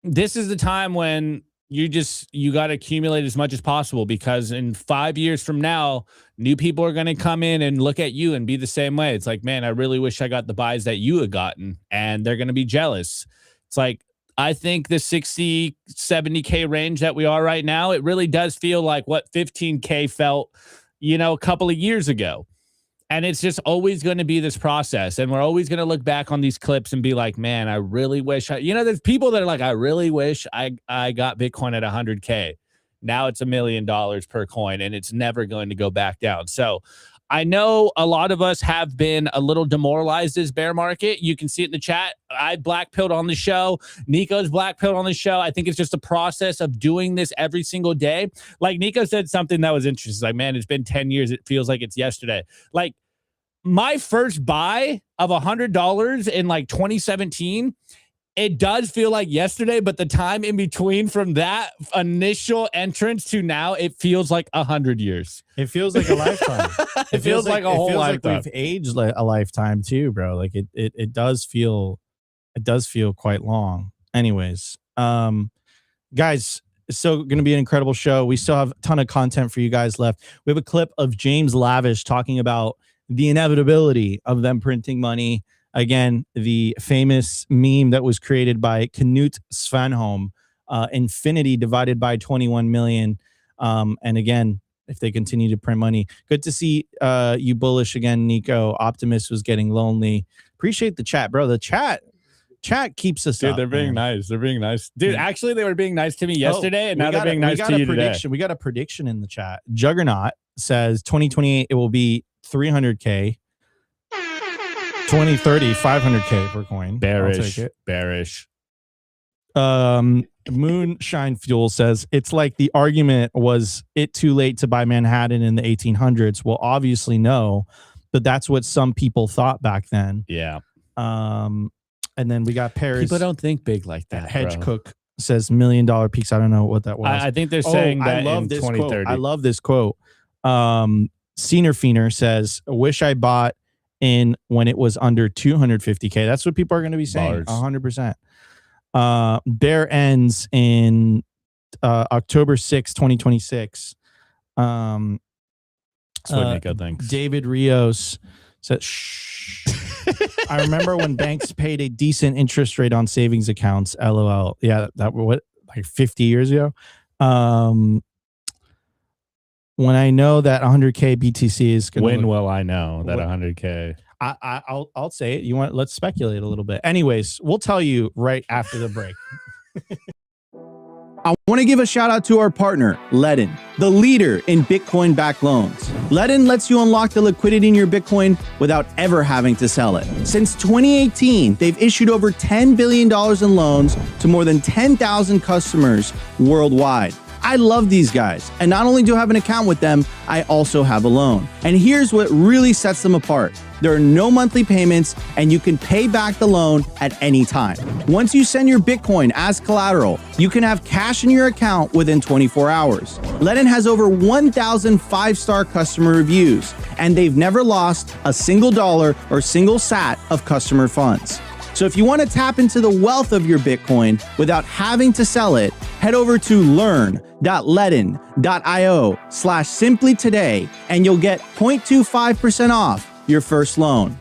this is the time when you got to accumulate as much as possible, because in 5 years from now, new people are going to come in and look at you and be the same way. It's like, man, I really wish I got the buys that you had gotten, and they're going to be jealous. It's like, I think the 60, 70K range that we are right now, it really does feel like what 15K felt, a couple of years ago. And it's just always going to be this process. And we're always going to look back on these clips and be like, man, I really wish there's people that are like, I really wish I got Bitcoin at 100K. Now it's $1 million per coin, and it's never going to go back down. So I know a lot of us have been a little demoralized this bear market. You can see it in the chat. I blackpilled on the show. Nico's blackpilled on the show. I think it's just a process of doing this every single day. Like Nico said something that was interesting. Like, man, it's been 10 years. It feels like it's yesterday. Like, my first buy of $100 in like 2017, it does feel like yesterday, but the time in between from that initial entrance to now, it feels like 100 years. It feels like a lifetime. It feels like a whole lifetime. Like we've aged like a lifetime too, bro. Like it does feel quite long. Anyways, guys, it's still going to be an incredible show. We still have a ton of content for you guys left. We have a clip of James Lavish talking about the inevitability of them printing money. Again, the famous meme that was created by Knut Svanholm, infinity divided by 21 million. And again, if they continue to print money, good to see you bullish again, Nico. Optimus was getting lonely. Appreciate the chat, bro. The chat keeps us up. They're being nice. They're being nice. Dude, actually, they were being nice to me yesterday, and now they're being nice to you today. We got a prediction in the chat. Juggernaut says 2028, it will be 300K. 2030, 500K per coin. Bearish. Moonshine Fuel says it's like the argument was it too late to buy Manhattan in the 1800s. Well, obviously no, but that's what some people thought back then. Yeah. And then we got Paris. People don't think big like that. Hedge Cook says $1 million peaks. I don't know what that was. I think they're saying that in 2030. I love this quote. Senior Feener says, I wish I bought in when it was under 250K. That's what people are going to be saying. Bars. 100%. Bear ends in October 6, 2026. Nico thinks. David Rios said, shh. I remember when banks paid a decent interest rate on savings accounts. LOL. Yeah, that was what, like 50 years ago. When I know that 100K BTC is going to. When will I know that 100K? I'll say it. You want? Let's speculate a little bit. Anyways, we'll tell you right after the break. I want to give a shout out to our partner, Ledin, the leader in Bitcoin-backed loans. Ledin lets you unlock the liquidity in your Bitcoin without ever having to sell it. Since 2018, they've issued over $10 billion in loans to more than 10,000 customers worldwide. I love these guys, and not only do I have an account with them, I also have a loan. And here's what really sets them apart. There are no monthly payments, and you can pay back the loan at any time. Once you send your Bitcoin as collateral, you can have cash in your account within 24 hours. Ledin has over 1,000 five-star customer reviews, and they've never lost a single dollar or single sat of customer funds. So if you want to tap into the wealth of your Bitcoin without having to sell it, head over to learn.ledin.io/simply today, and you'll get 0.25% off your first loan.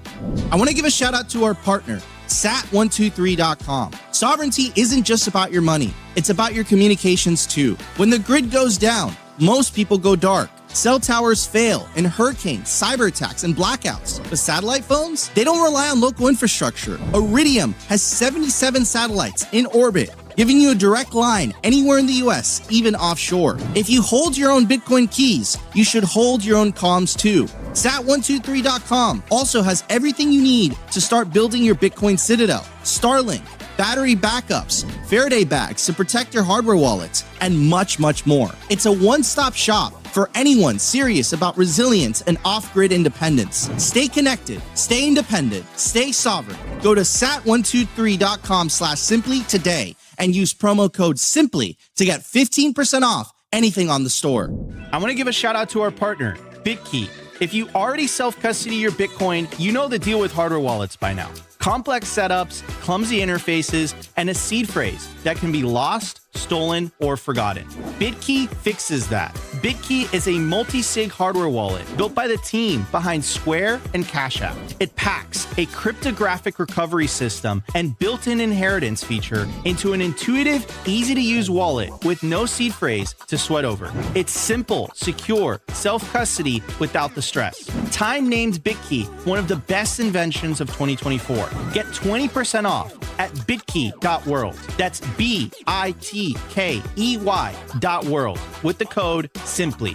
I want to give a shout out to our partner, sat123.com. Sovereignty isn't just about your money. It's about your communications too. When the grid goes down, most people go dark. Cell towers fail in hurricanes, cyber attacks, and blackouts. But satellite phones, they don't rely on local infrastructure. Iridium has 77 satellites in orbit, giving you a direct line anywhere in the US, even offshore. If you hold your own Bitcoin keys, you should hold your own comms too. Sat123.com also has everything you need to start building your Bitcoin citadel. Starlink, battery backups, Faraday bags to protect your hardware wallets, and much, much more. It's a one-stop shop for anyone serious about resilience and off-grid independence. Stay connected, stay independent, stay sovereign. Go to sat123.com/simply today and use promo code SIMPLY to get 15% off anything on the store. I want to give a shout out to our partner, BitKey. If you already self-custody your Bitcoin, you know the deal with hardware wallets by now. Complex setups, clumsy interfaces, and a seed phrase that can be lost, stolen, or forgotten. BitKey fixes that. BitKey is a multi-sig hardware wallet built by the team behind Square and Cash App. It packs a cryptographic recovery system and built-in inheritance feature into an intuitive, easy-to-use wallet with no seed phrase to sweat over. It's simple, secure, self-custody without the stress. Time named BitKey one of the best inventions of 2024. Get 20% off at bitkey.world. That's BITKEY.world with the code SIMPLY.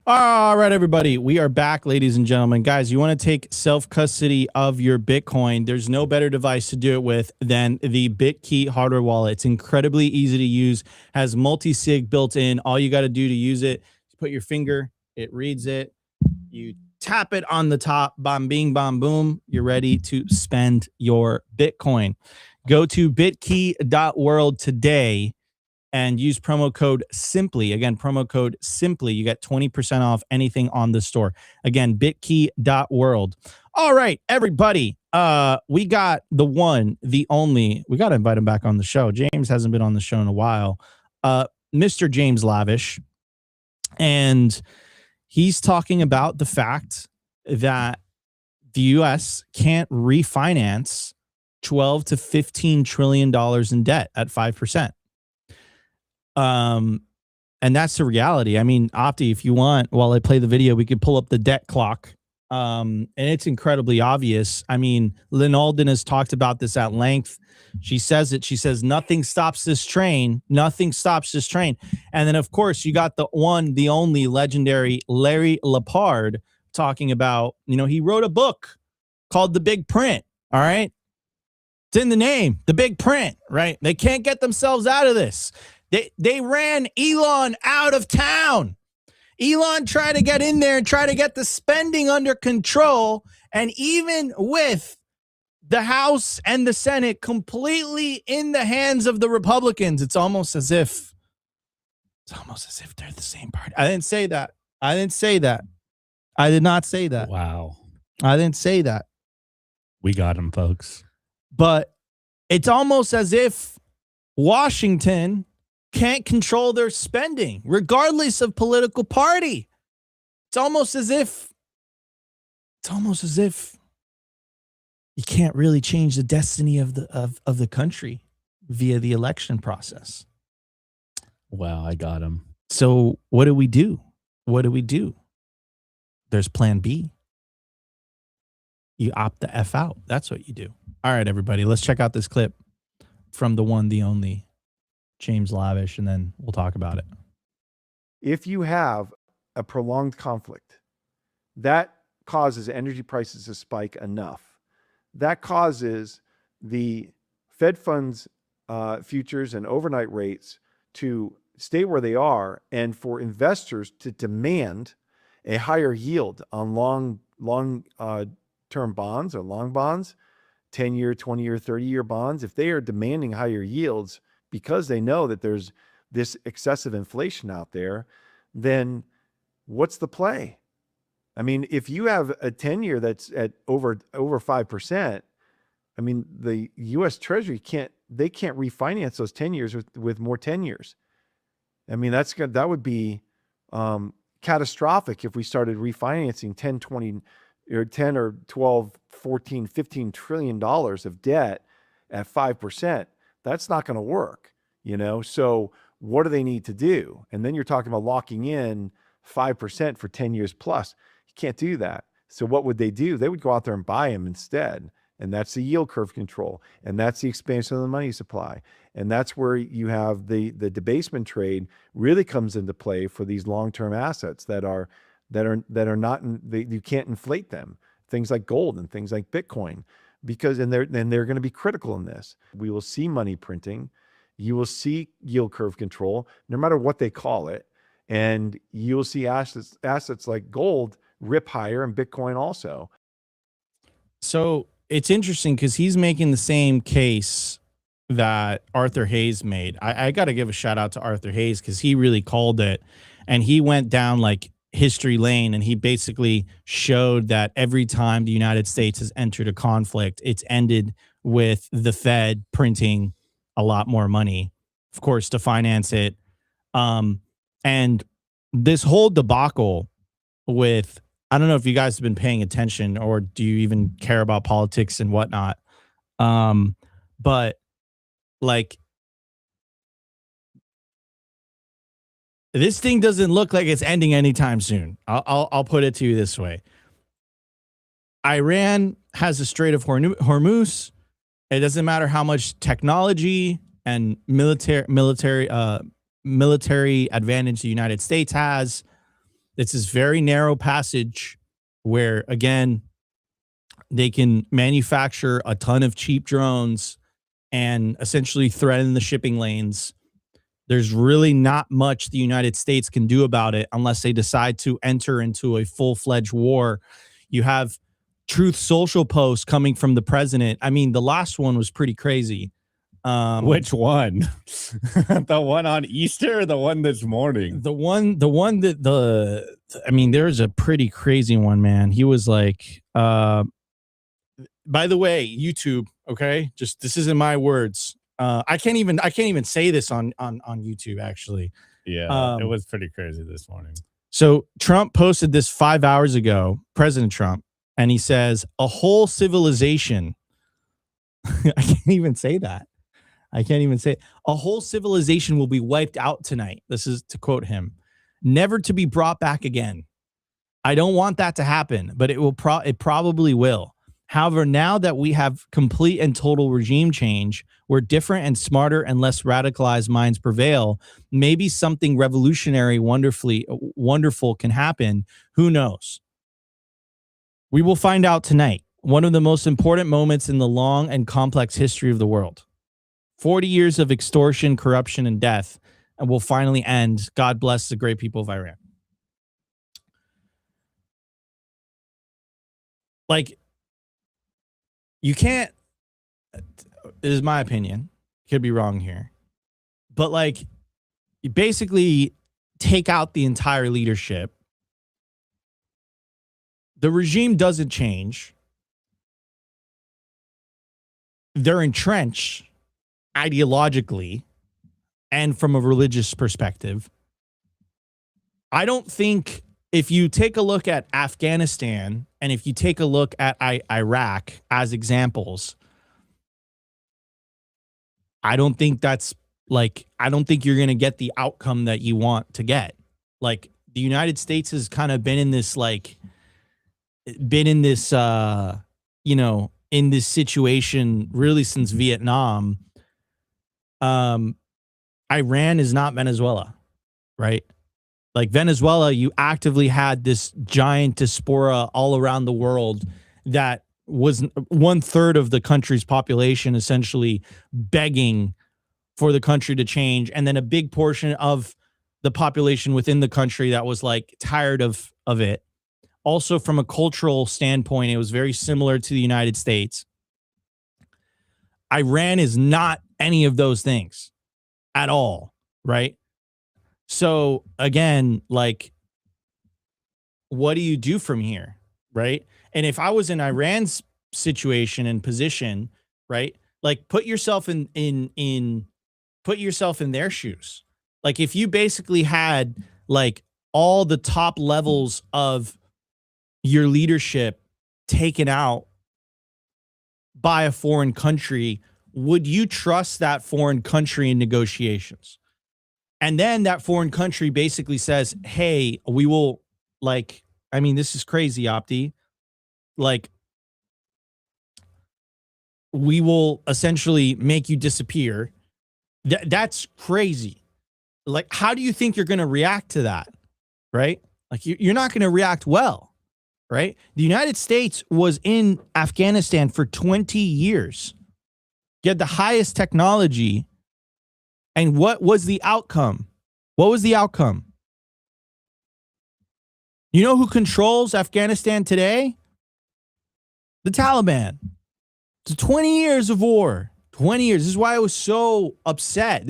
All right, everybody. We are back, ladies and gentlemen. Guys, you want to take self-custody of your Bitcoin. There's no better device to do it with than the BitKey hardware wallet. It's incredibly easy to use, has multi-sig built in. All you got to do to use it is put your finger, it reads it, you tap it on the top, bam, bing, bam, boom. You're ready to spend your Bitcoin. Go to bitkey.world today and use promo code SIMPLY. Again, promo code SIMPLY. You get 20% off anything on the store. Again, bitkey.world. All right, everybody. We got the one, the only. We got to invite him back on the show. James hasn't been on the show in a while. Mr. James Lavish. And he's talking about the fact that the U.S. can't refinance $12 to $15 trillion in debt at 5%. And that's the reality. I mean, Opti, if you want, while I play the video, we could pull up the debt clock. And it's incredibly obvious. I mean, Lynn Alden has talked about this at length. She says it. She says, nothing stops this train. Nothing stops this train. And then, of course, you got the one, the only legendary Larry Lepard talking about, he wrote a book called The Big Print. All right. It's in the name, The Big Print, right? They can't get themselves out of this. They ran Elon out of town. Elon tried to get in there and try to get the spending under control. And even with the House and the Senate completely in the hands of the Republicans, it's almost as if they're the same party. I didn't say that. I didn't say that. I did not say that. Wow. I didn't say that. We got him, folks. But it's almost as if Washington can't control their spending, regardless of political party. It's almost as if you can't really change the destiny of the country via the election process. Wow, I got him. So what do we do? What do we do? There's plan B. You opt the F out. That's what you do. All right, everybody, let's check out this clip from the one, the only James Lavish, and then we'll talk about it. If you have a prolonged conflict, that causes energy prices to spike enough. That causes the Fed funds futures and overnight rates to stay where they are, and for investors to demand a higher yield on long-term bonds or long bonds, 10-year, 20-year, 30-year bonds. If they are demanding higher yields because they know that there's this excessive inflation out there, then what's the play? I mean, if you have a 10-year that's at over 5%, I mean, the U.S. Treasury can't refinance those 10 years with more 10 years. I mean, that would be catastrophic if we started refinancing 10, 20, or 10 or 12, 14, 15 trillion dollars of debt at 5%. That's not going to work, you know? So what do they need to do? And then you're talking about locking in 5% for 10 years plus. You can't do that. So what would they do? They would go out there and buy them instead. And that's the yield curve control. And that's the expansion of the money supply. And that's where you have the debasement trade really comes into play for these long-term assets that are not, you can't inflate them. Things like gold and things like Bitcoin, because, and they're going to be critical in this. We will see money printing. You will see yield curve control, no matter what they call it. And you will see assets like gold rip higher, and Bitcoin also. So it's interesting because he's making the same case that Arthur Hayes made. I got to give a shout out to Arthur Hayes because he really called it, and he went down like history lane, and he basically showed that every time the United States has entered a conflict, it's ended with the Fed printing a lot more money, of course, to finance it. And this whole debacle with, I don't know if you guys have been paying attention, or do you even care about politics and whatnot? But like, this thing doesn't look like it's ending anytime soon. I'll put it to you this way. Iran has the Strait of Hormuz. It doesn't matter how much technology and military advantage the United States has. It's this very narrow passage where, again, they can manufacture a ton of cheap drones and essentially threaten the shipping lanes. There's really not much the United States can do about it unless they decide to enter into a full-fledged war. You have Truth Social posts coming from the president. I mean, the last one was pretty crazy. Which one? The one on Easter or the one this morning? The one that I mean, there's a pretty crazy one, man. He was like, by the way, YouTube, okay? Just, this isn't my words. I can't even say this on YouTube, actually. Yeah, it was pretty crazy this morning. So Trump posted this 5 hours ago, President Trump, and he says, a whole civilization. I can't even say that. I can't even say it. A whole civilization will be wiped out tonight. This is to quote him, never to be brought back again. I don't want that to happen, but it will. It probably will. However, now that we have complete and total regime change, where different and smarter and less radicalized minds prevail, maybe something revolutionary, wonderful can happen. Who knows? We will find out tonight. One of the most important moments in the long and complex history of the world. 40 years of extortion, corruption, and death, and will finally end. God bless the great people of Iran. Like, you can't, this is my opinion, could be wrong here, but like, you basically take out the entire leadership the regime doesn't change. They're entrenched ideologically and from a religious perspective. I don't think, if you take a look at Afghanistan and if you take a look at Iraq as examples, I don't think that's I don't think you're going to get the outcome that you want to get. Like, the United States has kind of been in this, in this situation really since Vietnam. Iran is not Venezuela, right? Like, Venezuela, you actively had this giant diaspora all around the world that was 1/3 of the country's population essentially begging for the country to change. And then a big portion of the population within the country that was tired of it. Also, from a cultural standpoint, it was very similar to the United States. Iran is not any of those things at all, right? So again, what do you do from here, right? And if I was in Iran's situation and position, right, put yourself in their shoes. Like, if you basically had all the top levels of your leadership taken out by a foreign country, would you trust that foreign country in negotiations? And then that foreign country basically says, hey, we will, this is crazy, Opti. We will essentially make you disappear. That's crazy. How do you think you're going to react to that? Right? You're not going to react well, right? The United States was in Afghanistan for 20 years. You had the highest technology. And what was the outcome? What was the outcome? You know who controls Afghanistan today? The Taliban. It's 20 years of war. 20 years. This is why I was so upset.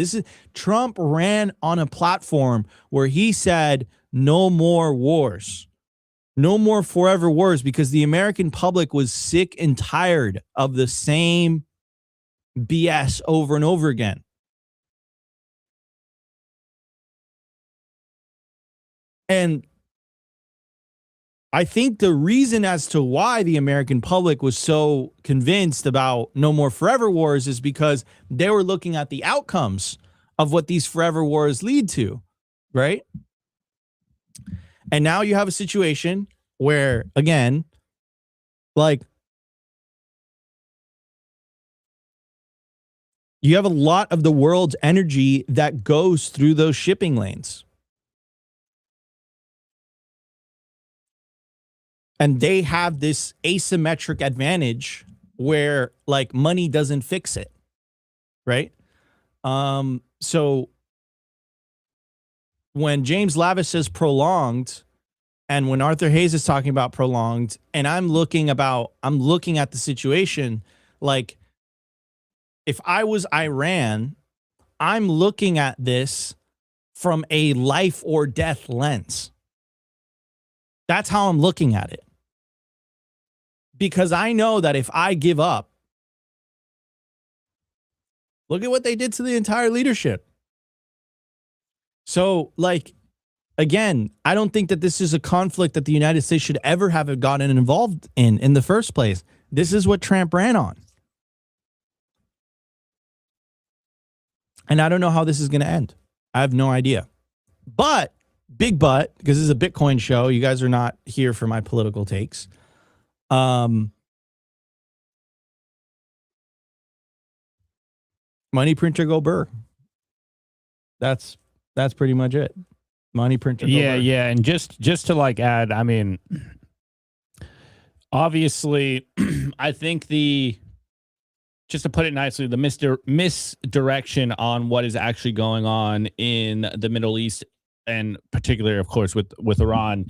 Trump ran on a platform where he said no more wars. No more forever wars, because the American public was sick and tired of the same BS over and over again. And I think the reason as to why the American public was so convinced about no more forever wars is because they were looking at the outcomes of what these forever wars lead to, right? And now you have a situation where, again, you have a lot of the world's energy that goes through those shipping lanes. And they have this asymmetric advantage where money doesn't fix it, right? So when James Lavish says prolonged, and when Arthur Hayes is talking about prolonged, and I'm looking at the situation, if I was Iran, I'm looking at this from a life or death lens. That's how I'm looking at it. Because I know that if I give up, look at what they did to the entire leadership. So, again, I don't think that this is a conflict that the United States should ever have gotten involved in the first place. This is what Trump ran on. And I don't know how this is going to end. I have no idea. But, big but, because this is a Bitcoin show, you guys are not here for my political takes. Money printer go burr. That's pretty much it. Money printer go burr. Yeah, and just to add, I mean, obviously, I think just to put it nicely, the misdirection on what is actually going on in the Middle East, and particularly, of course, with Iran,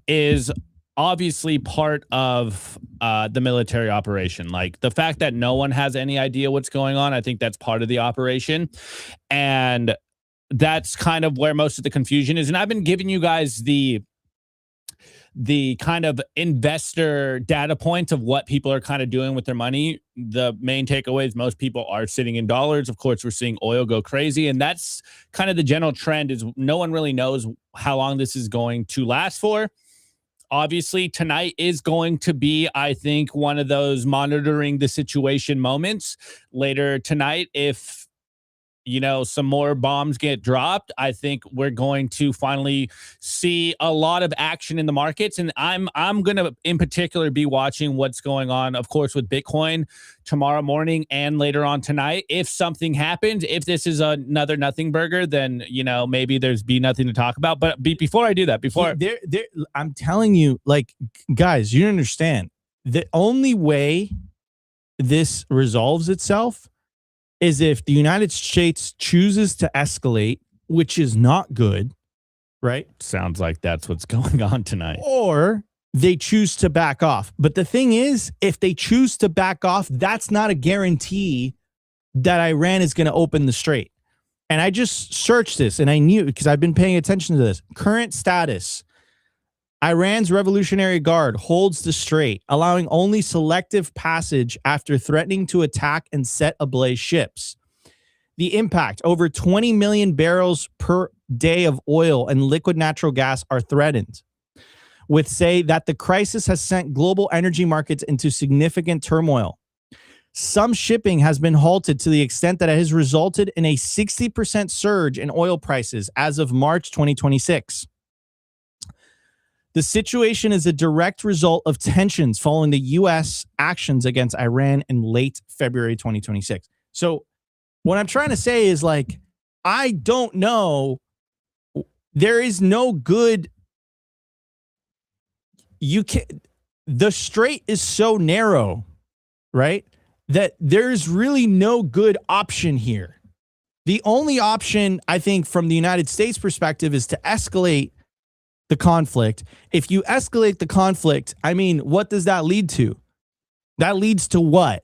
is obviously part of the military operation. The fact that no one has any idea what's going on, I think that's part of the operation. And that's kind of where most of the confusion is. And I've been giving you guys the the kind of investor data points of what people are kind of doing with their money, the main takeaway is most people are sitting in dollars. Of course, we're seeing oil go crazy, and that's kind of the general trend. Is no one really knows how long this is going to last for. Obviously, tonight is going to be, I think, one of those monitoring the situation moments. Later tonight, if some more bombs get dropped, I think we're going to finally see a lot of action in the markets. And I'm going to, in particular, be watching what's going on, of course, with Bitcoin tomorrow morning and later on tonight. If something happens, if this is another nothing burger, then, maybe there's nothing to talk about. But before I do that, I'm telling you, like, guys, you understand, the only way this resolves itself is if the United States chooses to escalate, which is not good, right? Sounds like that's what's going on tonight. Or they choose to back off. But the thing is, if they choose to back off, that's not a guarantee that Iran is going to open the strait. And I just searched this, and I knew, because I've been paying attention to this. Current status: Iran's Revolutionary Guard holds the strait, allowing only selective passage after threatening to attack and set ablaze ships. The impact: over 20 million barrels per day of oil and liquid natural gas are threatened, with say that the crisis has sent global energy markets into significant turmoil. Some shipping has been halted to the extent that it has resulted in a 60% surge in oil prices as of March 2026. The situation is a direct result of tensions following the U.S. actions against Iran in late February 2026. So what I'm trying to say is, like, I don't know. There is no good. The strait is so narrow, right, that there's really no good option here. The only option, I think, from the United States perspective is to escalate the conflict. If you escalate the conflict, I mean, what does that lead to? That leads to what?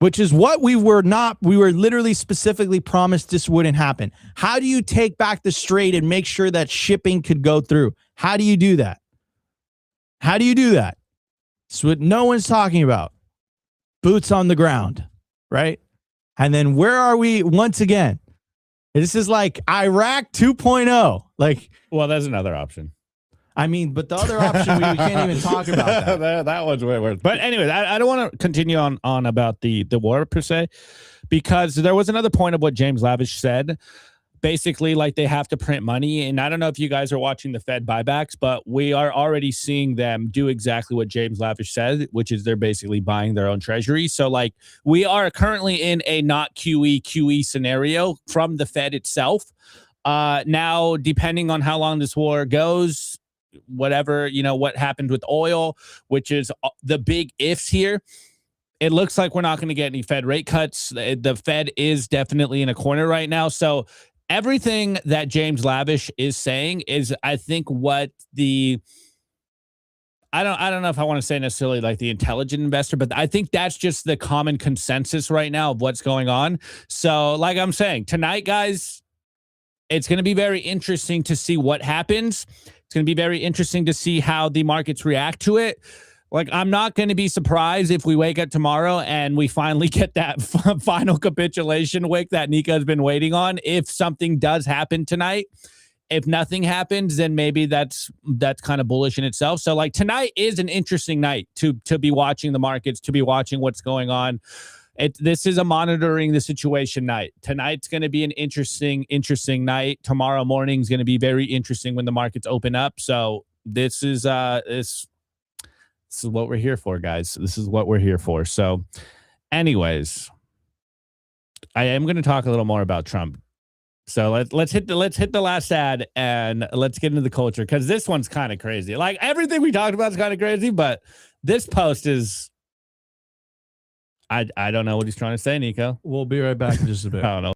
Which is what we were literally specifically promised this wouldn't happen. How do you take back the strait and make sure that shipping could go through? How do you do that? How do you do that? It's what no one's talking about. Boots on the ground, right? And then where are we once again? This is like Iraq 2.0. Like, well, there's another option. I mean, but the other option, we can't even talk about that. That one's way worse. But anyway, I don't want to continue on about the war per se, because there was another point of what James Lavish said. Basically, like, they have to print money. And I don't know if you guys are watching the Fed buybacks, but we are already seeing them do exactly what James Lavish said, which is they're basically buying their own treasury. So, like, we are currently in a not QE scenario from the Fed itself. Now, depending on how long this war goes, whatever, what happened with oil, which is the big ifs here, it looks like we're not going to get any Fed rate cuts. The Fed is definitely in a corner right now. So everything that James Lavish is saying is, I think, what I don't know if I want to say necessarily like the intelligent investor, but I think that's just the common consensus right now of what's going on. So, like I'm saying, tonight, guys, it's going to be very interesting to see what happens. It's going to be very interesting to see how the markets react to it. Like, I'm not going to be surprised if we wake up tomorrow and we finally get that final capitulation wick that Nika has been waiting on. If something does happen tonight, if nothing happens, then maybe that's kind of bullish in itself. So, like, tonight is an interesting night to be watching the markets, to be watching what's going on. This is a monitoring the situation night. Tonight's going to be an interesting night. Tomorrow morning is going to be very interesting when the markets open up. So this is what we're here for, guys. This is what we're here for. So, anyways, I am going to talk a little more about Trump. So let's hit the last ad and let's get into the culture, because this one's kind of crazy. Like, everything we talked about is kind of crazy, but this post is. I don't know what he's trying to say, Nico. We'll be right back in just a bit. I don't know.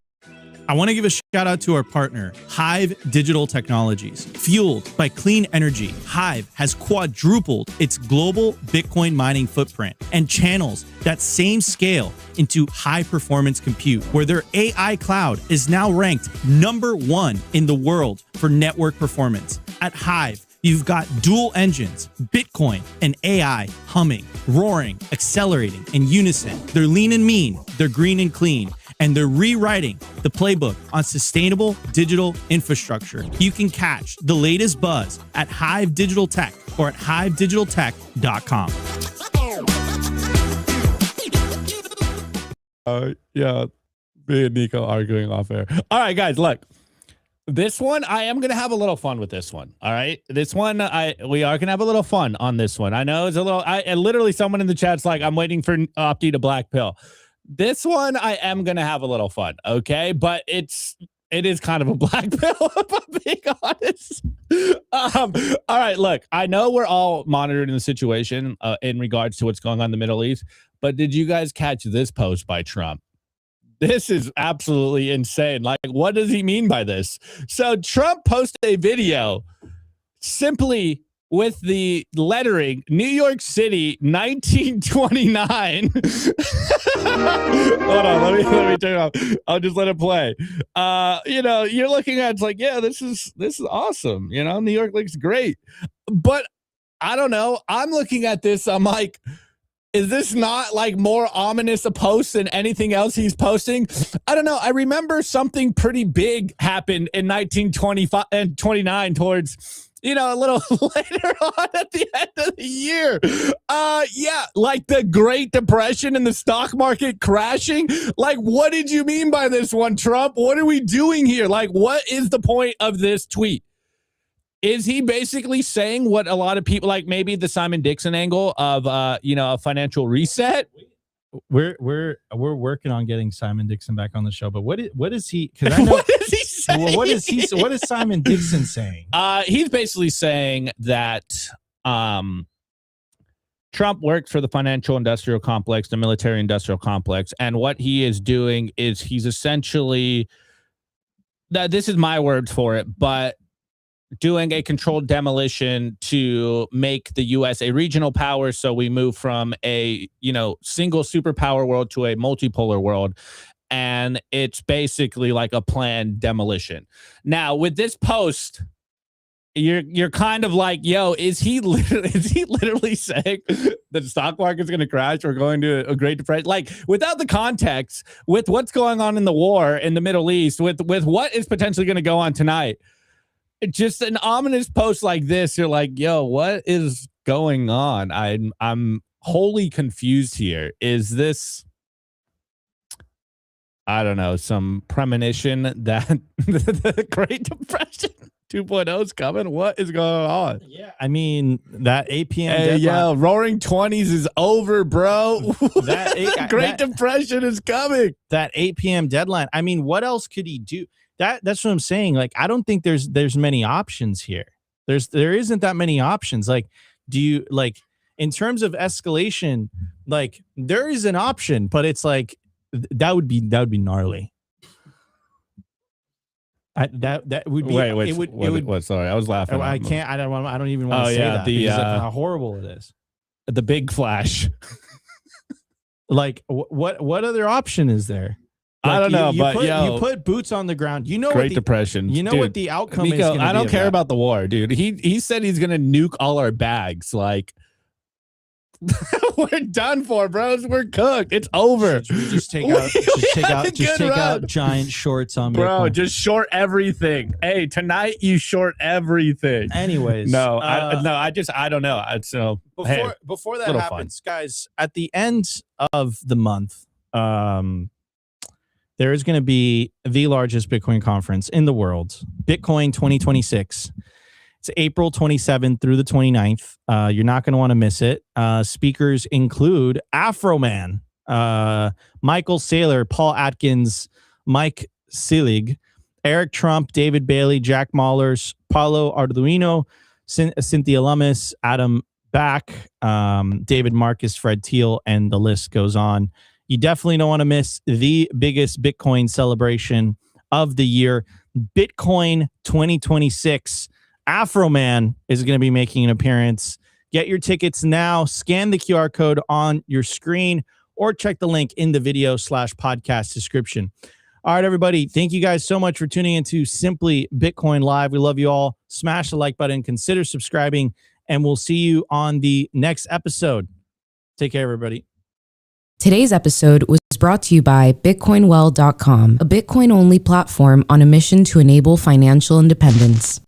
I want to give a shout out to our partner, HIVE Digital Technologies. Fueled by clean energy, HIVE has quadrupled its global Bitcoin mining footprint and channels that same scale into high performance compute, where their AI cloud is now ranked #1 in the world for network performance. At HIVE, You've got dual engines, Bitcoin and AI humming, roaring, accelerating in unison. They're lean and mean, they're green and clean, and they're rewriting the playbook on sustainable digital infrastructure. You can catch the latest buzz at HIVE Digital Tech or at HIVEDigitalTech.com. Yeah, me and Nico arguing off air. All right, guys, look. This one, I am going to have a little fun with this one. All right. This one, we are going to have a little fun on this one. I know it's a little, and literally someone in the chat's like, I'm waiting for Opti to black pill. This one, I am going to have a little fun. Okay. But it is kind of a black pill, if I'm being honest. All right. Look, I know we're all monitoring the situation in regards to what's going on in the Middle East, but did you guys catch this post by Trump? This is absolutely insane. Like, what does he mean by this? So Trump posted a video simply with the lettering New York City 1929. Hold on, let me turn it off. I'll just let it play. You're looking at it's like, yeah, this is awesome. New York looks great. But I don't know. I'm looking at this, I'm like, is this not like more ominous a post than anything else he's posting? I don't know. I remember something pretty big happened in 1925 and 29 towards, a little later on at the end of the year. Yeah, like the Great Depression and the stock market crashing. Like, what did you mean by this one, Trump? What are we doing here? Like, what is the point of this tweet? Is he basically saying what a lot of people like, maybe the Simon Dixon angle of a financial reset? We're working on getting Simon Dixon back on the show, but what is he? Because I know what is he saying? Well, what is Simon Dixon saying? He's basically saying that Trump worked for the financial industrial complex, the military industrial complex, and what he is doing is he's essentially, this is my word for it, but doing a controlled demolition to make the U.S. a regional power. So we move from a, single superpower world to a multipolar world. And it's basically like a planned demolition. Now, with this post, you're kind of like, yo, is he literally saying that the stock market's going to crash? We're going to a Great Depression? Like, without the context, with what's going on in the war in the Middle East, with what is potentially going to go on tonight, just an ominous post like this, you're like, yo, what is going on? I'm wholly confused here. Is this, I don't know, some premonition that the Great Depression 2.0 is coming? What is going on? Yeah, I mean, that 8 p.m. Hey, yo, Roaring 20s is over, bro. That Great Depression is coming. That 8 p.m. deadline. I mean, what else could he do? That's what I'm saying. Like, I don't think there's many options here. There isn't that many options. Like, do you, like, in terms of escalation, like, there is an option, but it's like that would be gnarly. That would be. Wait, it would. What? Sorry, I was laughing. I can't. I don't even want to say that. Because of how horrible it is. The big flash. Like, what other option is there? Like, I don't know, you put boots on the ground. You know, Great Depression. You know, dude, what the outcome Nico, is going to be. I don't care about the war, dude. He said he's going to nuke all our bags. Like, we're done for, bros. We're cooked. It's over. Should we just take out giant shorts on bro. Bitcoin? Just short everything. Hey, tonight you short everything. Anyways, I don't know. So before that happens, guys, at the end of the month, there is going to be the largest Bitcoin conference in the world, Bitcoin 2026. It's April 27th through the 29th. You're not going to want to miss it. Speakers include Afroman, Michael Saylor, Paul Atkins, Mike Selig, Eric Trump, David Bailey, Jack Mahlers, Paulo Arduino, Cynthia Lummis, Adam Back, David Marcus, Fred Thiel, and the list goes on. You definitely don't want to miss the biggest Bitcoin celebration of the year, Bitcoin 2026. Afroman is going to be making an appearance. Get your tickets now. Scan the QR code on your screen or check the link in the video/podcast description. All right, everybody. Thank you guys so much for tuning into Simply Bitcoin Live. We love you all. Smash the like button, consider subscribing, and we'll see you on the next episode. Take care, everybody. Today's episode was brought to you by BitcoinWell.com, a Bitcoin-only platform on a mission to enable financial independence.